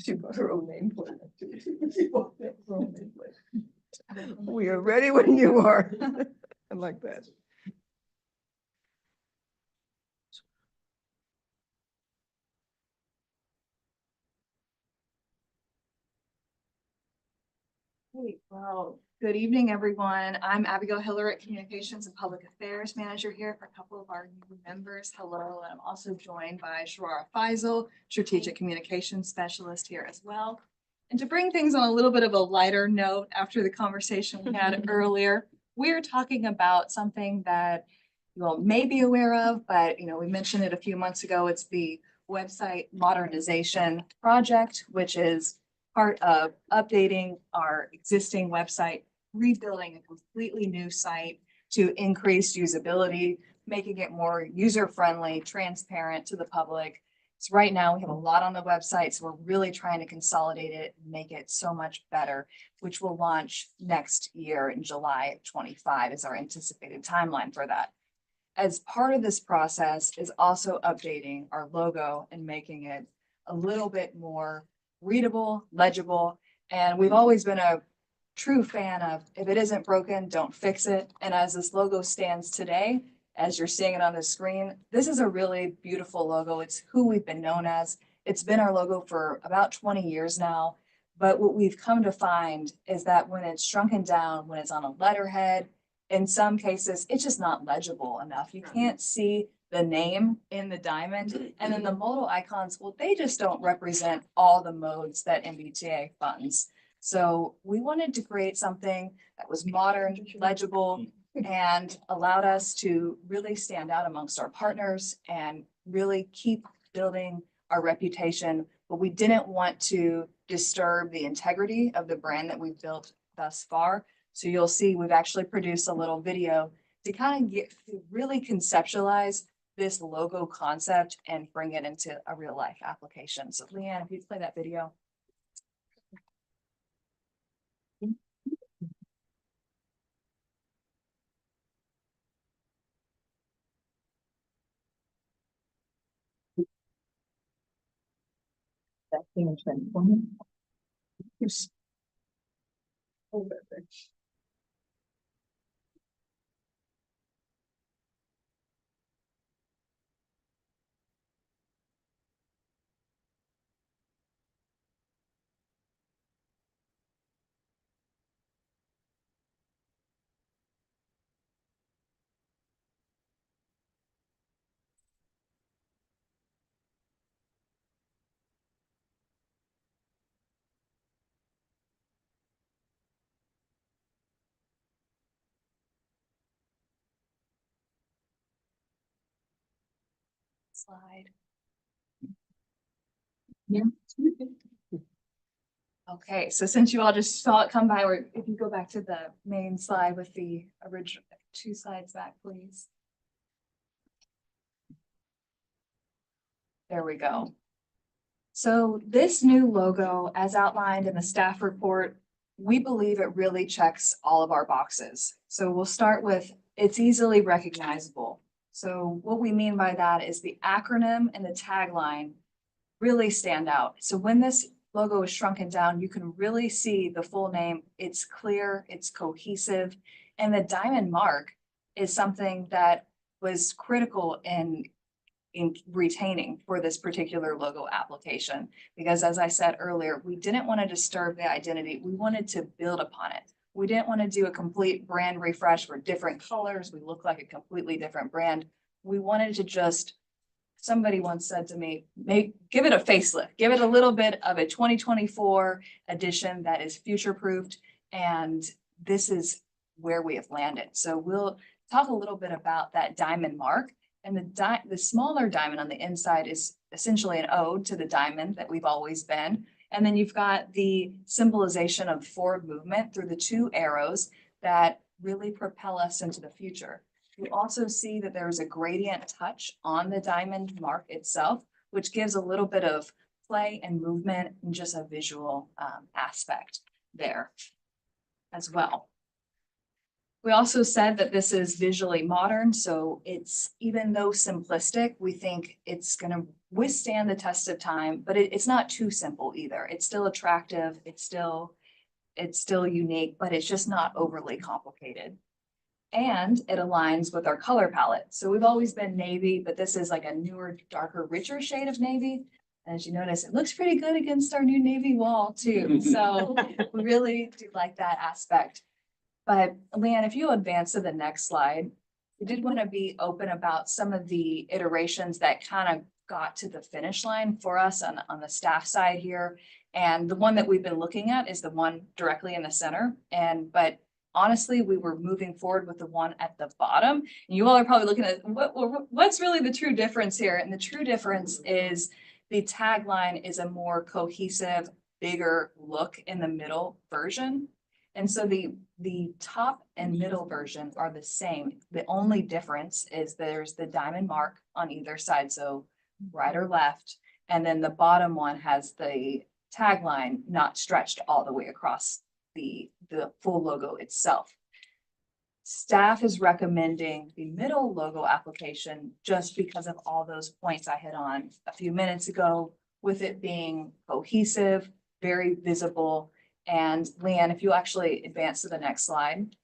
She brought her own name plate. She brought her own name plate. We are ready when you are. I like that. Great. Well, good evening, everyone. I'm Abigail Hillerick, Communications and Public Affairs Manager here for a couple of our new members. Hello, and I'm also joined by Sharara Faisal, Strategic Communications Specialist here as well. And to bring things on a little bit of a lighter note after the conversation we had earlier, we're talking about something that you all may be aware of, but we mentioned it a few months ago. It's the website modernization project, which is part of updating our existing website, rebuilding a completely new site to increase usability, making it more user-friendly, transparent to the public. So right now we have a lot on the website, so we're really trying to consolidate it and make it so much better, which will launch next year in July of 25 is our anticipated timeline for that. As part of this process is also updating our logo and making it a little bit more readable, legible. And we've always been a true fan of, if it isn't broken, don't fix it. And as this logo stands today, as you're seeing it on the screen, this is a really beautiful logo. It's who we've been known as. It's been our logo for about 20 years now. But what we've come to find is that when it's shrunken down, when it's on a letterhead, in some cases, it's just not legible enough. You can't see the name in the diamond. And then the modal icons, well, they just don't represent all the modes that MBTA funds. So we wanted to create something that was modern, legible, and allowed us to really stand out amongst our partners and really keep building our reputation. But we didn't want to disturb the integrity of the brand that we've built thus far. So you'll see we've actually produced a little video to kind of really conceptualize this logo concept and bring it into a real life application. So Leanne, if you'd play that video. That thing is transforming. Yes. Oh, perfect. Slide. Yeah. Okay, so since you all just saw it come by, or if you go back to the main slide with the original 2 slides back, please. There we go. So this new logo, as outlined in the staff report, we believe it really checks all of our boxes. So we'll start with, it's easily recognizable. So what we mean by that is the acronym and the tagline really stand out. So when this logo is shrunken down, you can really see the full name. It's clear, it's cohesive, and the diamond mark is something that was critical in retaining for this particular logo application. Because as I said earlier, we didn't want to disturb the identity. We wanted to build upon it. We didn't want to do a complete brand refresh for different colors. We look like a completely different brand. We wanted to just, somebody once said to me, give it a facelift, give it a little bit of a 2024 edition that is future-proofed. And this is where we have landed. So we'll talk a little bit about that diamond mark. And the smaller diamond on the inside is essentially an ode to the diamond that we've always been. And then you've got the symbolization of forward movement through the 2 arrows that really propel us into the future. You also see that there is a gradient touch on the diamond mark itself, which gives a little bit of play and movement and just a visual aspect there as well. We also said that this is visually modern, so it's, even though simplistic, we think it's going to withstand the test of time, but it's not too simple either. It's still attractive, it's still unique, but it's just not overly complicated. And it aligns with our color palette. So we've always been navy, but this is like a newer, darker, richer shade of navy. And as you notice, it looks pretty good against our new navy wall too. So we really do like that aspect. But Leanne, if you advance to the next slide, we did want to be open about some of the iterations that kind of got to the finish line for us on the staff side here. And the one that we've been looking at is the one directly in the center. But honestly, we were moving forward with the one at the bottom. And you all are probably looking at what's really the true difference here? And the true difference is the tagline is a more cohesive, bigger look in the middle version. And so the top and middle version are the same. The only difference is there's the diamond mark on either side, so right or left. And then the bottom one has the tagline not stretched all the way across the full logo itself. Staff is recommending the middle logo application just because of all those points I hit on a few minutes ago, with it being cohesive, very visible. And Leanne, if you actually advance to the next slide,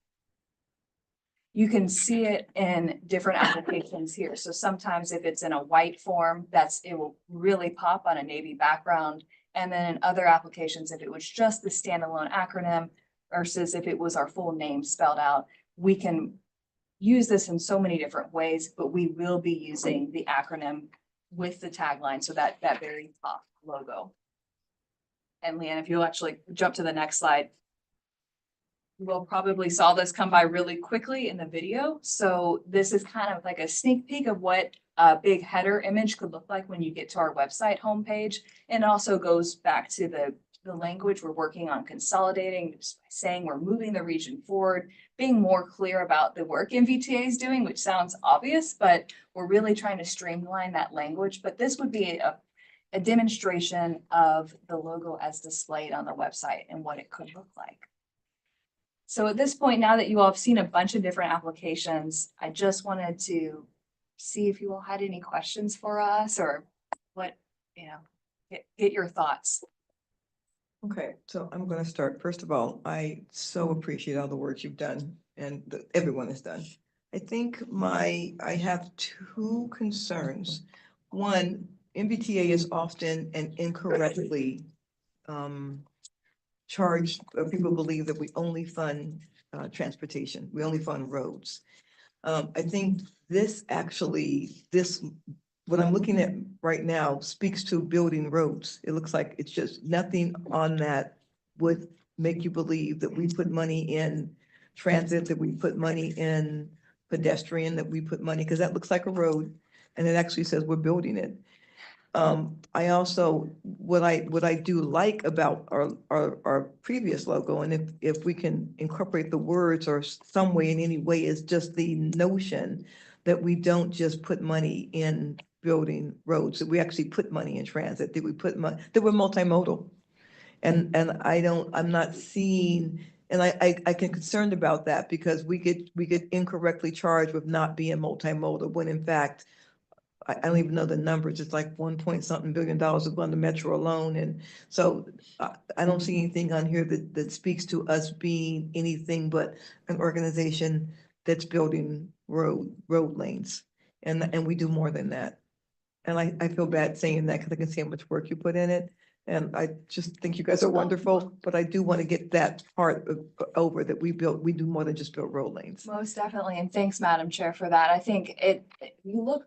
you can see it in different applications here. So sometimes if it's in a white form, it will really pop on a navy background. And then in other applications, if it was just the standalone acronym versus if it was our full name spelled out, we can use this in so many different ways, but we will be using the acronym with the tagline. So that very top logo. And Leanne, if you'll actually jump to the next slide, we'll probably saw this come by really quickly in the video. So this is kind of like a sneak peek of what a big header image could look like when you get to our website homepage. And it also goes back to the language we're working on consolidating, just by saying we're moving the region forward, being more clear about the work MVTA is doing, which sounds obvious, but we're really trying to streamline that language. But this would be a demonstration of the logo as displayed on the website and what it could look like. So at this point, now that you all have seen a bunch of different applications, I just wanted to see if you all had any questions for us or what, get your thoughts. Okay, so I'm gonna start. First of all, I so appreciate all the work you've done and that everyone has done. I think I have two concerns. One, MBTA is often and incorrectly charged, people believe that we only fund transportation, we only fund roads. I think what I'm looking at right now speaks to building roads. It looks like it's just nothing on that would make you believe that we put money in transit, that we put money in pedestrian, that we put money, because that looks like a road and it actually says we're building it. I also, what I do like about our previous logo, and if we can incorporate the words or some way in any way, is just the notion that we don't just put money in building roads, that we actually put money in transit, that we put money, that we're multimodal. And I'm not seeing, and I get concerned about that because we get incorrectly charged with not being multimodal, when in fact, I don't even know the numbers. It's like 1 point-something billion on the metro alone. And so I don't see anything on here that speaks to us being anything but an organization that's building road lanes. And we do more than that. And I feel bad saying that because I can see how much work you put in it. And I just think you guys are wonderful, but I do want to get that part over, that we do more than just build road lanes. Most definitely. And thanks, Madam Chair, for that. I think you look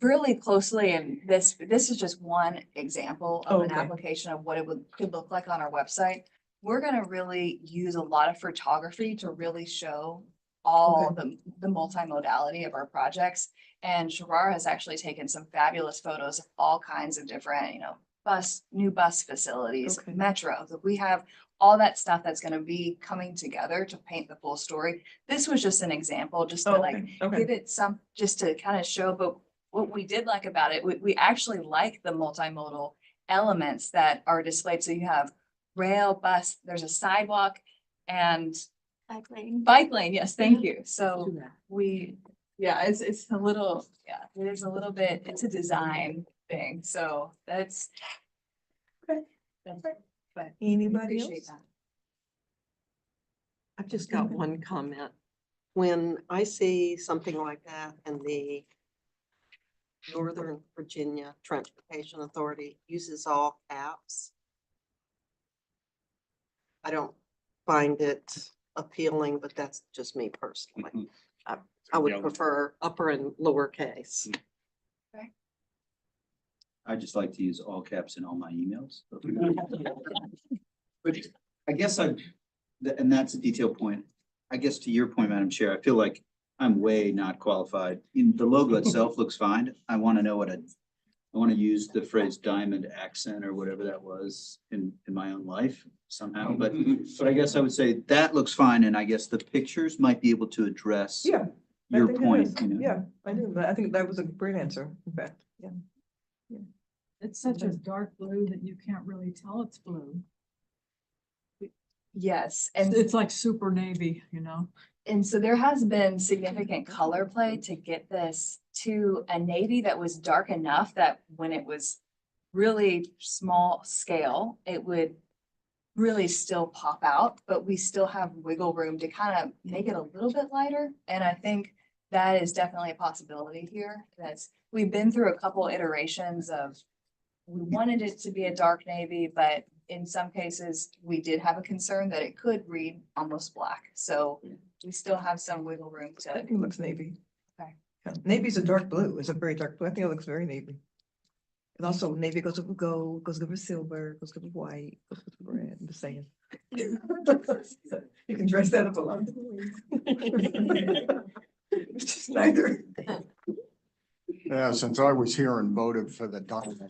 really closely, and this is just one example of an application of what it could look like on our website. We're going to really use a lot of photography to really show all the multimodality of our projects. And Sharara has actually taken some fabulous photos of all kinds of different, new bus facilities, metro. We have all that stuff that's going to be coming together to paint the full story. This was just an example, just to give it just to kind of show, but what we did like about it, we actually like the multimodal elements that are displayed. So you have rail, bus, there's a sidewalk and bike lane. Yes, thank you. So it's a little, it is a little bit, it's a design thing. So that's but anybody else? I've just got one comment. When I see something like that and the Northern Virginia Transportation Authority uses all caps, I don't find it appealing, but that's just me personally. I would prefer upper and lower case. I just like to use all caps in all my emails. But I guess and that's a detail point. I guess to your point, Madam Chair, I feel like I'm way not qualified. The logo itself looks fine. I want to know I want to use the phrase diamond accent or whatever that was in my own life somehow, but I guess I would say that looks fine, and I guess the pictures might be able to address Yeah. I your think it point, is. you know? Yeah, I do. I think that was a great answer, in fact, yeah. It's such a dark blue that you can't really tell it's blue. Yes, It's like super navy, you know? And so there has been significant color play to get this to a navy that was dark enough that when it was really small scale, it would really still pop out, but we still have wiggle room to kind of make it a little bit lighter. And I think that is definitely a possibility here. We've been through a couple iterations of, we wanted it to be a dark navy, but in some cases, we did have a concern that it could read almost black. So we still have some wiggle room I to. think it looks navy. Okay. Yeah, navy's a dark blue. It's a very dark blue. I think it looks very navy. And also navy goes over gold, goes over silver, goes over white, goes over red. I'm just saying. You can dress that up a lot. It's just neither. Yeah, since I was here and voted for the diamond.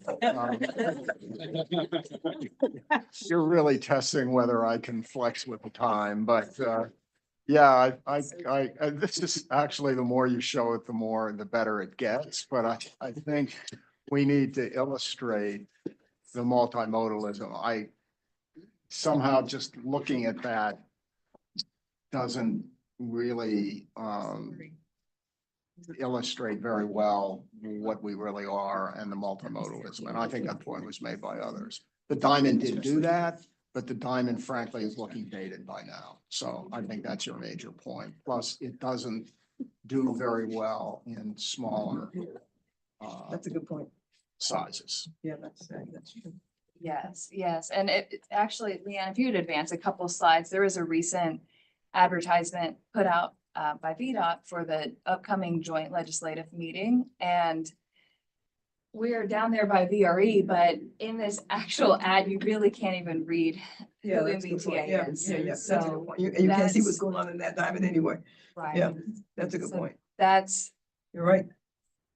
You're really testing whether I can flex with the time, but yeah, this is actually, the more you show it, the better it gets. But I think we need to illustrate the multimodalism. I somehow just looking at that doesn't really illustrate very well what we really are and the multimodalism. And I think that point was made by others. The diamond did do that, but the diamond frankly is looking dated by now. So I think that's your major point. Plus, it doesn't do very well in smaller That's a good point. sizes. Yeah, that's true. Yes, yes. And actually, Leanne, if you'd advance a couple slides, there is a recent advertisement put out by VDOT for the upcoming joint legislative meeting. And we're down there by VRE, but in this actual ad, you really can't even read who Yeah, that's a good point. Yeah, MBTA is. yeah, yeah. That's a good So point. You can't see what's that's- going on in that diamond anyway. Right. Yeah, that's a good So point. You're right.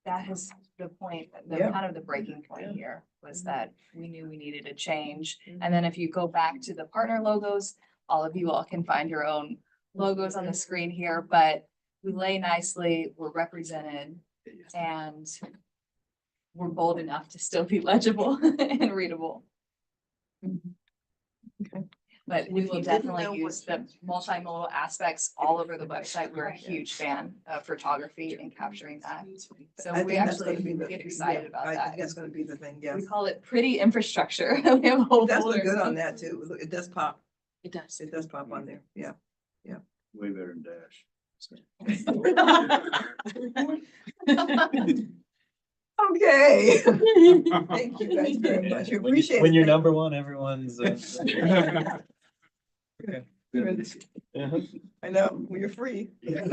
That is the point, Yeah. kind of the breaking point here was that we knew we needed a change. Mm-hmm. And then if you go back to the partner logos, all of you all can find your own logos on the screen here, but we lay nicely, we're represented, and we're bold enough to still be legible and readable. Okay. But we If will you didn't know definitely use the multimodal aspects all over the website. We're a huge fan of photography and capturing that. So I we think that's actually gonna be the- get excited yeah, about I that. think that's gonna be the thing, yeah. We call it pretty infrastructure. We have a whole That's folder. look good on that too. Look, it does pop. It does. It does pop on there. Yeah. Way better than Dash. Okay. Thank you guys very much. We appreciate it. When you're number one, everyone's. Okay. I know, when you're free. Yeah.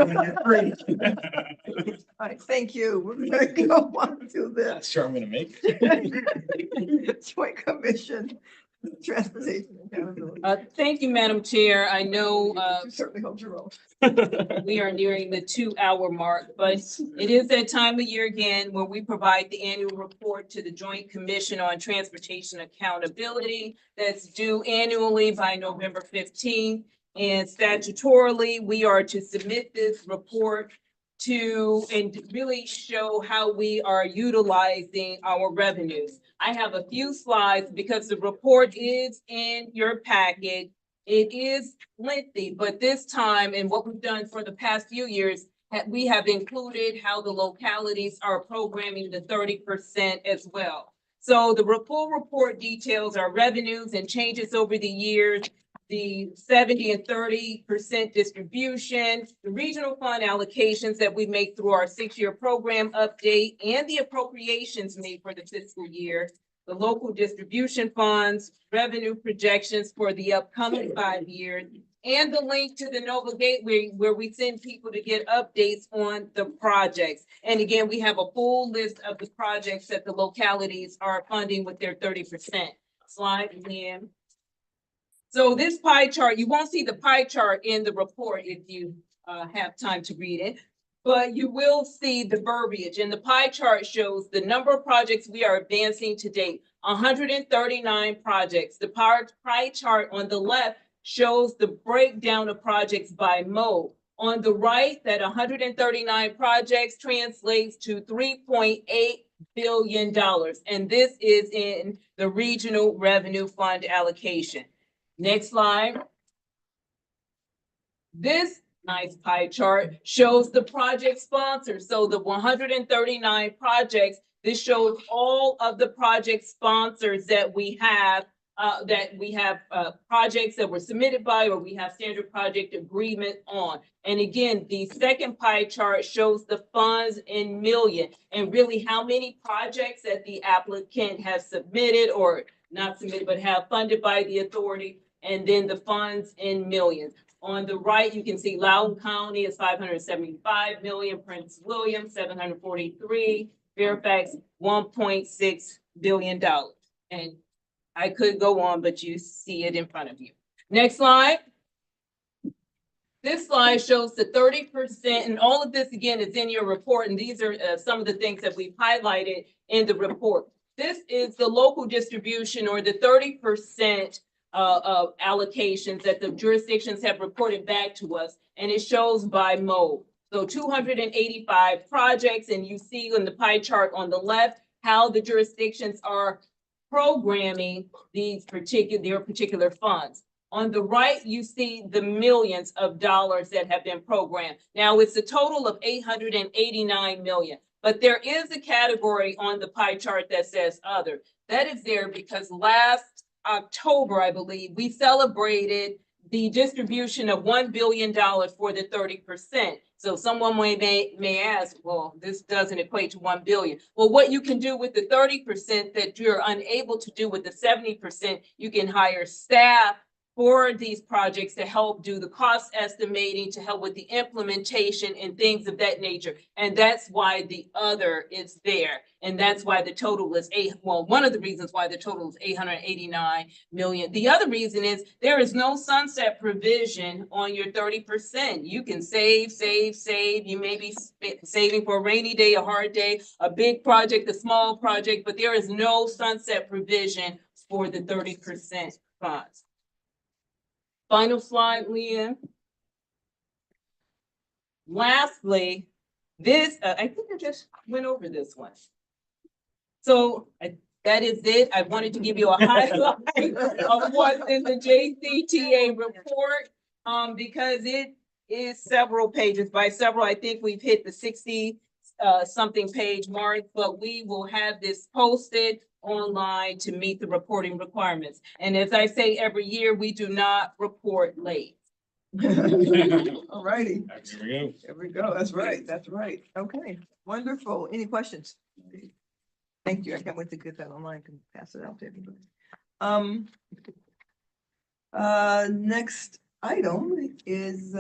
Free. All right, thank you. We're gonna go on to the Not sure I'm gonna make. Joint Commission, Transportation Accountability. Thank you, Madam Chair. I know, You certainly hold your own. we are nearing the 2-hour mark, but it is that time of year again where we provide the annual report to the Joint Commission on Transportation Accountability that's due annually by November 15th. And statutorily, we are to submit this report and really show how we are utilizing our revenues. I have a few slides because the report is in your packet. It is lengthy, but this time, and what we've done for the past few years, we have included how the localities are programming the 30% as well. So the full report details our revenues and changes over the years, the 70 and 30% distribution, the regional fund allocations that we make through our 6-year program update, and the appropriations made for the fiscal year, the local distribution funds, revenue projections for the upcoming 5 years, and the link to the Nova Gateway where we send people to get updates on the projects. And again, we have a full list of the projects that the localities are funding with their 30%. Slide, Leanne. So this pie chart, you won't see the pie chart in the report if you have time to read it. But you will see the verbiage, and the pie chart shows the number of projects we are advancing to date, 139 projects. The pie chart on the left shows the breakdown of projects by mode. On the right, that 139 projects translates to $3.8 billion. And this is in the Regional Revenue Fund allocation. Next slide. This nice pie chart shows the project sponsors. So the 139 projects, this shows all of the project sponsors that we have projects that were submitted by, or we have standard project agreement on. And again, the second pie chart shows the funds in million, and really how many projects that the applicant has submitted, or not submitted, but have funded by the authority, and then the funds in millions. On the right, you can see Loudoun County is 575 million, Prince William 743, Fairfax $1.6 billion. And I could go on, but you see it in front of you. Next slide. This slide shows the 30%, and all of this again is in your report, and these are some of the things that we've highlighted in the report. This is the local distribution, or the 30% of allocations that the jurisdictions have reported back to us, and it shows by mode. So 285 projects, and you see in the pie chart on the left how the jurisdictions are programming these particular funds. On the right, you see the millions of dollars that have been programmed. Now, it's a total of 889 million, but there is a category on the pie chart that says other. That is there because last October, I believe, we celebrated the distribution of $1 billion for the 30%. So someone may ask, well, this doesn't equate to 1 billion. Well, what you can do with the 30% that you're unable to do with the 70%, you can hire staff for these projects to help do the cost estimating, to help with the implementation and things of that nature. And that's why the other is there. And that's why the total is one of the reasons why the total is 889 million. The other reason is there is no sunset provision on your 30%. You can save. You may be saving for a rainy day, a hard day, a big project, a small project, but there is no sunset provision for the 30% funds. Final slide, Leanne. Lastly, this, I think I just went over this one. So that is it. I wanted to give you a highlight of what's in the JCTA report, because it is several pages. By several, I think we've hit the 60 something page mark, but we will have this posted online to meet the reporting requirements. And as I say every year, we do not report late. All righty. Here we go. There we go. That's right. That's right. Okay, wonderful. Any questions? Thank you. I can't wait to get that online and pass it out to everybody. Next item is,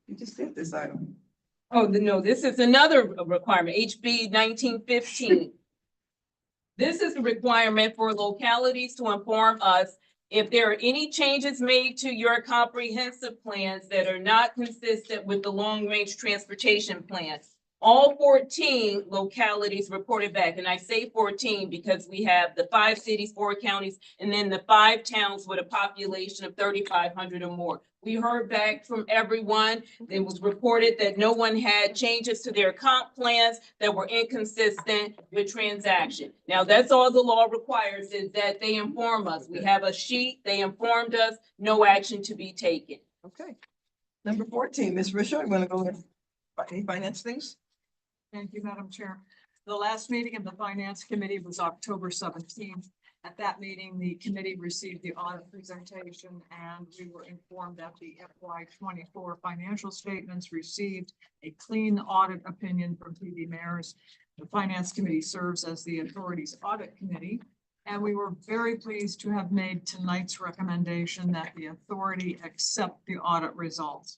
you just did this item. Oh, no, this is another requirement, HB 1915. This is a requirement for localities to inform us if there are any changes made to your comprehensive plans that are not consistent with the long-range transportation plan. All 14 localities reported back, and I say 14 because we have the 5 cities, 4 counties, and then the 5 towns with a population of 3,500 or more. We heard back from everyone. It was reported that no one had changes to their comp plans that were inconsistent with transaction. Now, that's all the law requires, is that they inform us. We have a sheet, they informed us, no action to be taken. Okay. Number 14, Ms. Risher, you want to go ahead? Any finance things? Thank you, Madam Chair. The last meeting of the Finance Committee was October 17th. At that meeting, the committee received the audit presentation, and we were informed that the FY24 financial statements received a clean audit opinion from TD Mayers. The Finance Committee serves as the authority's audit committee, and we were very pleased to have made tonight's recommendation that the authority accept the audit results.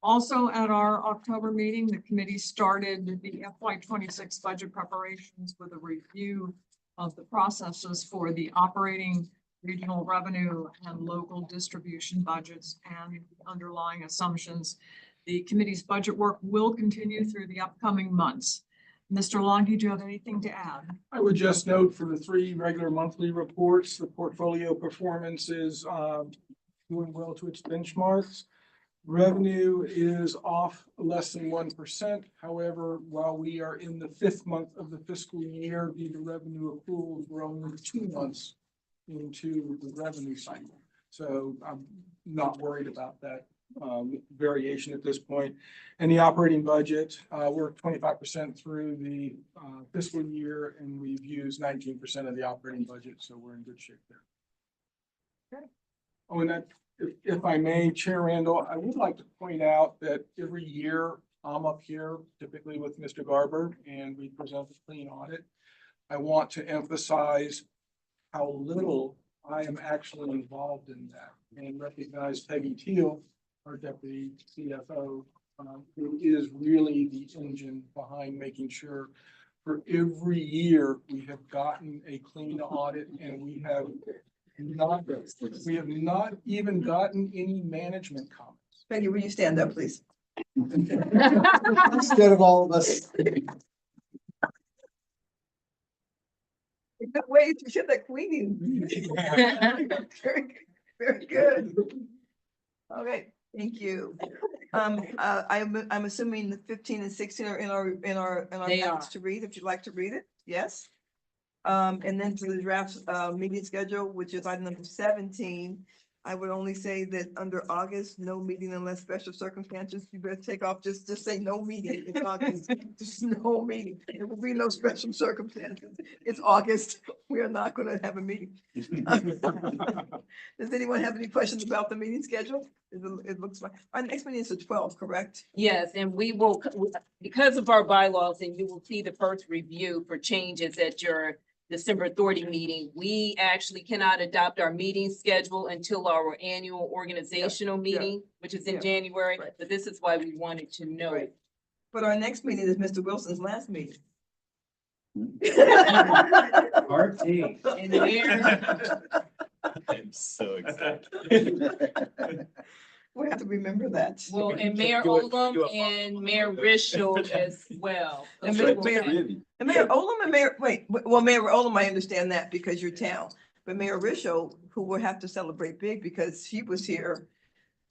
Also, at our October meeting, the committee started the FY26 budget preparations with a review of the processes for the operating regional revenue and local distribution budgets and underlying assumptions. The committee's budget work will continue through the upcoming months. Mr. Longi, do you have anything to add? I would just note for the 3 regular monthly reports, the portfolio performance is doing well to its benchmarks. Revenue is off less than 1%. However, while we are in the 5th month of the fiscal year, the revenue accruals were only 2 months into the revenue cycle. So I'm not worried about that variation at this point. And the operating budget, we're 25% through the fiscal year, and we've used 19% of the operating budget, so we're in good shape there. Okay. Oh, and that, if I may, Chair Randall, I would like to point out that every year I'm up here, typically with Mr. Garber, and we present a clean audit. I want to emphasize how little I am actually involved in that, and recognize Peggy Teal, our deputy CFO, who is really the engine behind making sure for every year we have gotten a clean audit, and we have not even gotten any management comments. Peggy, will you stand up, please? Instead of all of us. Good way to get that queen. Very good. Okay, thank you. I'm assuming the 15 and 16 are in our They packets are. to read, if you'd like to read it, yes? And then for the draft meeting schedule, which is item number 17, I would only say that under August, no meeting unless special circumstances. You better take off, just say no meeting. It's August, just no meeting. There will be no special circumstances. It's August. We are not going to have a meeting. Does anyone have any questions about the meeting schedule? It looks like, our next meeting is the 12th, correct? Yes, and we will, because of our bylaws, and you will see the first review for changes at your December authority meeting. We actually cannot adopt our meeting schedule until our annual organizational meeting, which is in January. Right. But this is why we wanted to know. Right. But our next meeting is Mr. Wilson's last meeting. RT. And Mayor, I'm so excited. We have to remember that. well, and Mayor Olem and Mayor Rischel as well. And So Mayor Olem and Mayor, Mayor Olem, I understand that because you're town. But Mayor Rischel, who will have to celebrate big because she was here,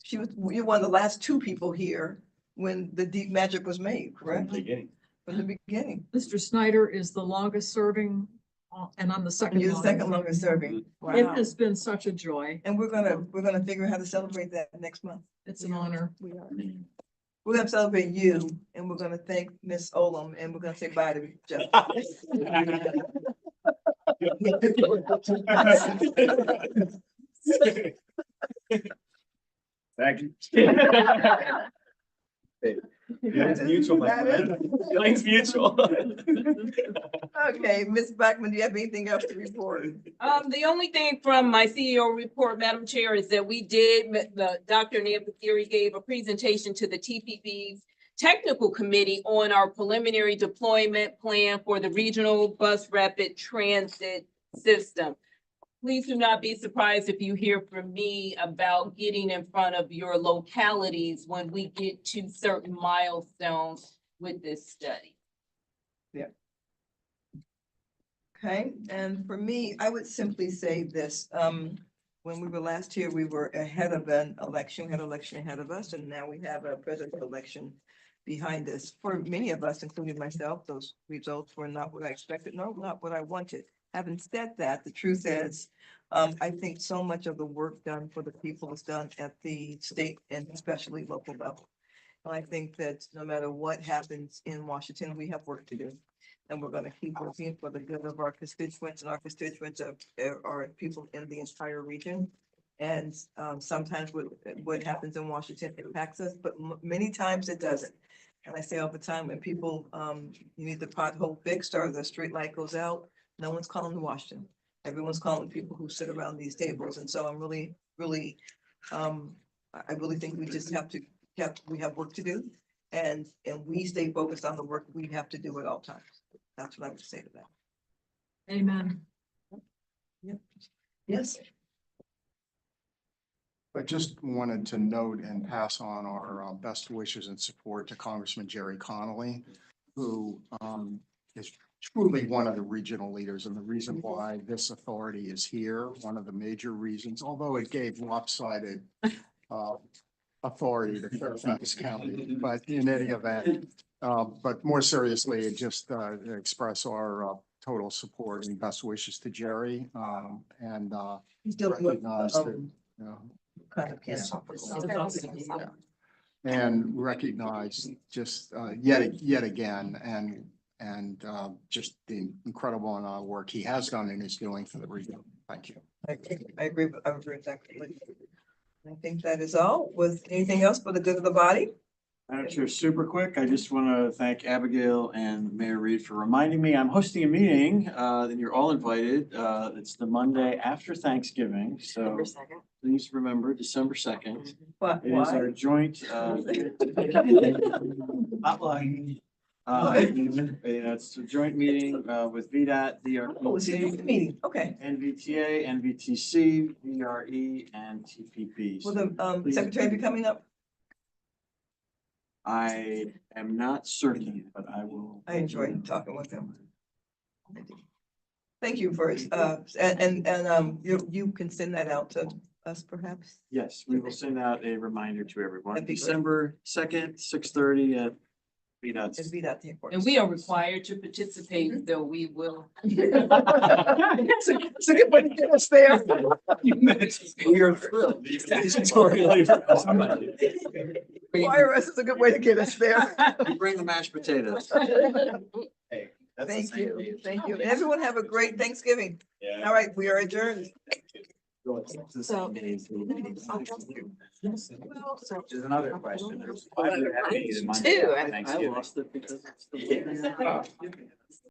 you're one of the last 2 people here when the deep magic was made, correct? Beginning. From the beginning. Mr. Snyder is the longest serving, and I'm the second. You're the second longest serving. It Wow. has been such a joy. And we're gonna figure out how to celebrate that next month. It's an honor. We are. We're gonna celebrate you, and we're gonna thank Miss Olem, and we're gonna say bye to Jeff. Second. Feelings mutual, my friend. Feelings mutual. Okay, Ms. Blackman, do you have anything else to report? The only thing from my CEO report, Madam Chair, is that we did, Dr. Nabatiri gave a presentation to the TPP's technical committee on our preliminary deployment plan for the regional bus rapid transit system. Please do not be surprised if you hear from me about getting in front of your localities when we get to certain milestones with this study. Okay, and for me, I would simply say this, when we were last here, we were ahead of an election, we had an election ahead of us, and now we have a presidential election behind us. For many of us, including myself, those results were not what I expected, no, not what I wanted. Having said that, the truth is, I think so much of the work done for the people is done at the state and especially local level. And I think that no matter what happens in Washington, we have work to do. And we're gonna keep working for the good of our constituents, and our constituents are people in the entire region. And sometimes what happens in Washington impacts us, but many times it doesn't. And I say all the time, when people, you need the pothole fixed or the street light goes out, no one's calling Washington. Everyone's calling people who sit around these tables. And so I'm really, I really think we just we have work to do. And we stay focused on the work we have to do at all times. That's what I would say to that. Amen. Yes. I just wanted to note and pass on our best wishes and support to Congressman Jerry Connolly, who is truly one of the regional leaders, and the reason why this authority is here, one of the major reasons, although it gave lopsided authority to Fairfax County, but in any event, but more seriously, just express our total support and best wishes to Jerry, and He's dealing with, recognize that, you know, kind of cancer. yeah. And recognize just yet again and just the incredible amount of work he has done and is doing for the region. Thank you. I agree with that completely. I think that is all. Was anything else for the good of the body? Madam Chair, super quick, I just want to thank Abigail and Mayor Reed for reminding me I'm hosting a meeting, and you're all invited. It's the Monday after Thanksgiving, so please remember December 2nd. What, It is our why? joint, it's a joint meeting, with VDOT, Oh, it's a DRPC, meeting, okay. NVTA, NVTC, VRE, and TPP. Will the Please- secretary be coming up? I am not certain, but I will. I enjoyed talking with him. Thank you for, and you can send that out to us perhaps? Yes, we will send out a reminder to everyone. That'd be great. December 2nd, 6:30 at VDOT. It'd be that the airport. And we are required to participate, though we will. It's a good way to get us there. We are thrilled. Fire us is a good way to get us there. You bring the mashed potatoes. Hey, that's the Thank same you, page. thank you. Everyone have a great Thanksgiving. Yeah. All right, we are adjourned. So- There's another question. There's 5 days in Monday Two, after I Thanksgiving. lost it because it's the.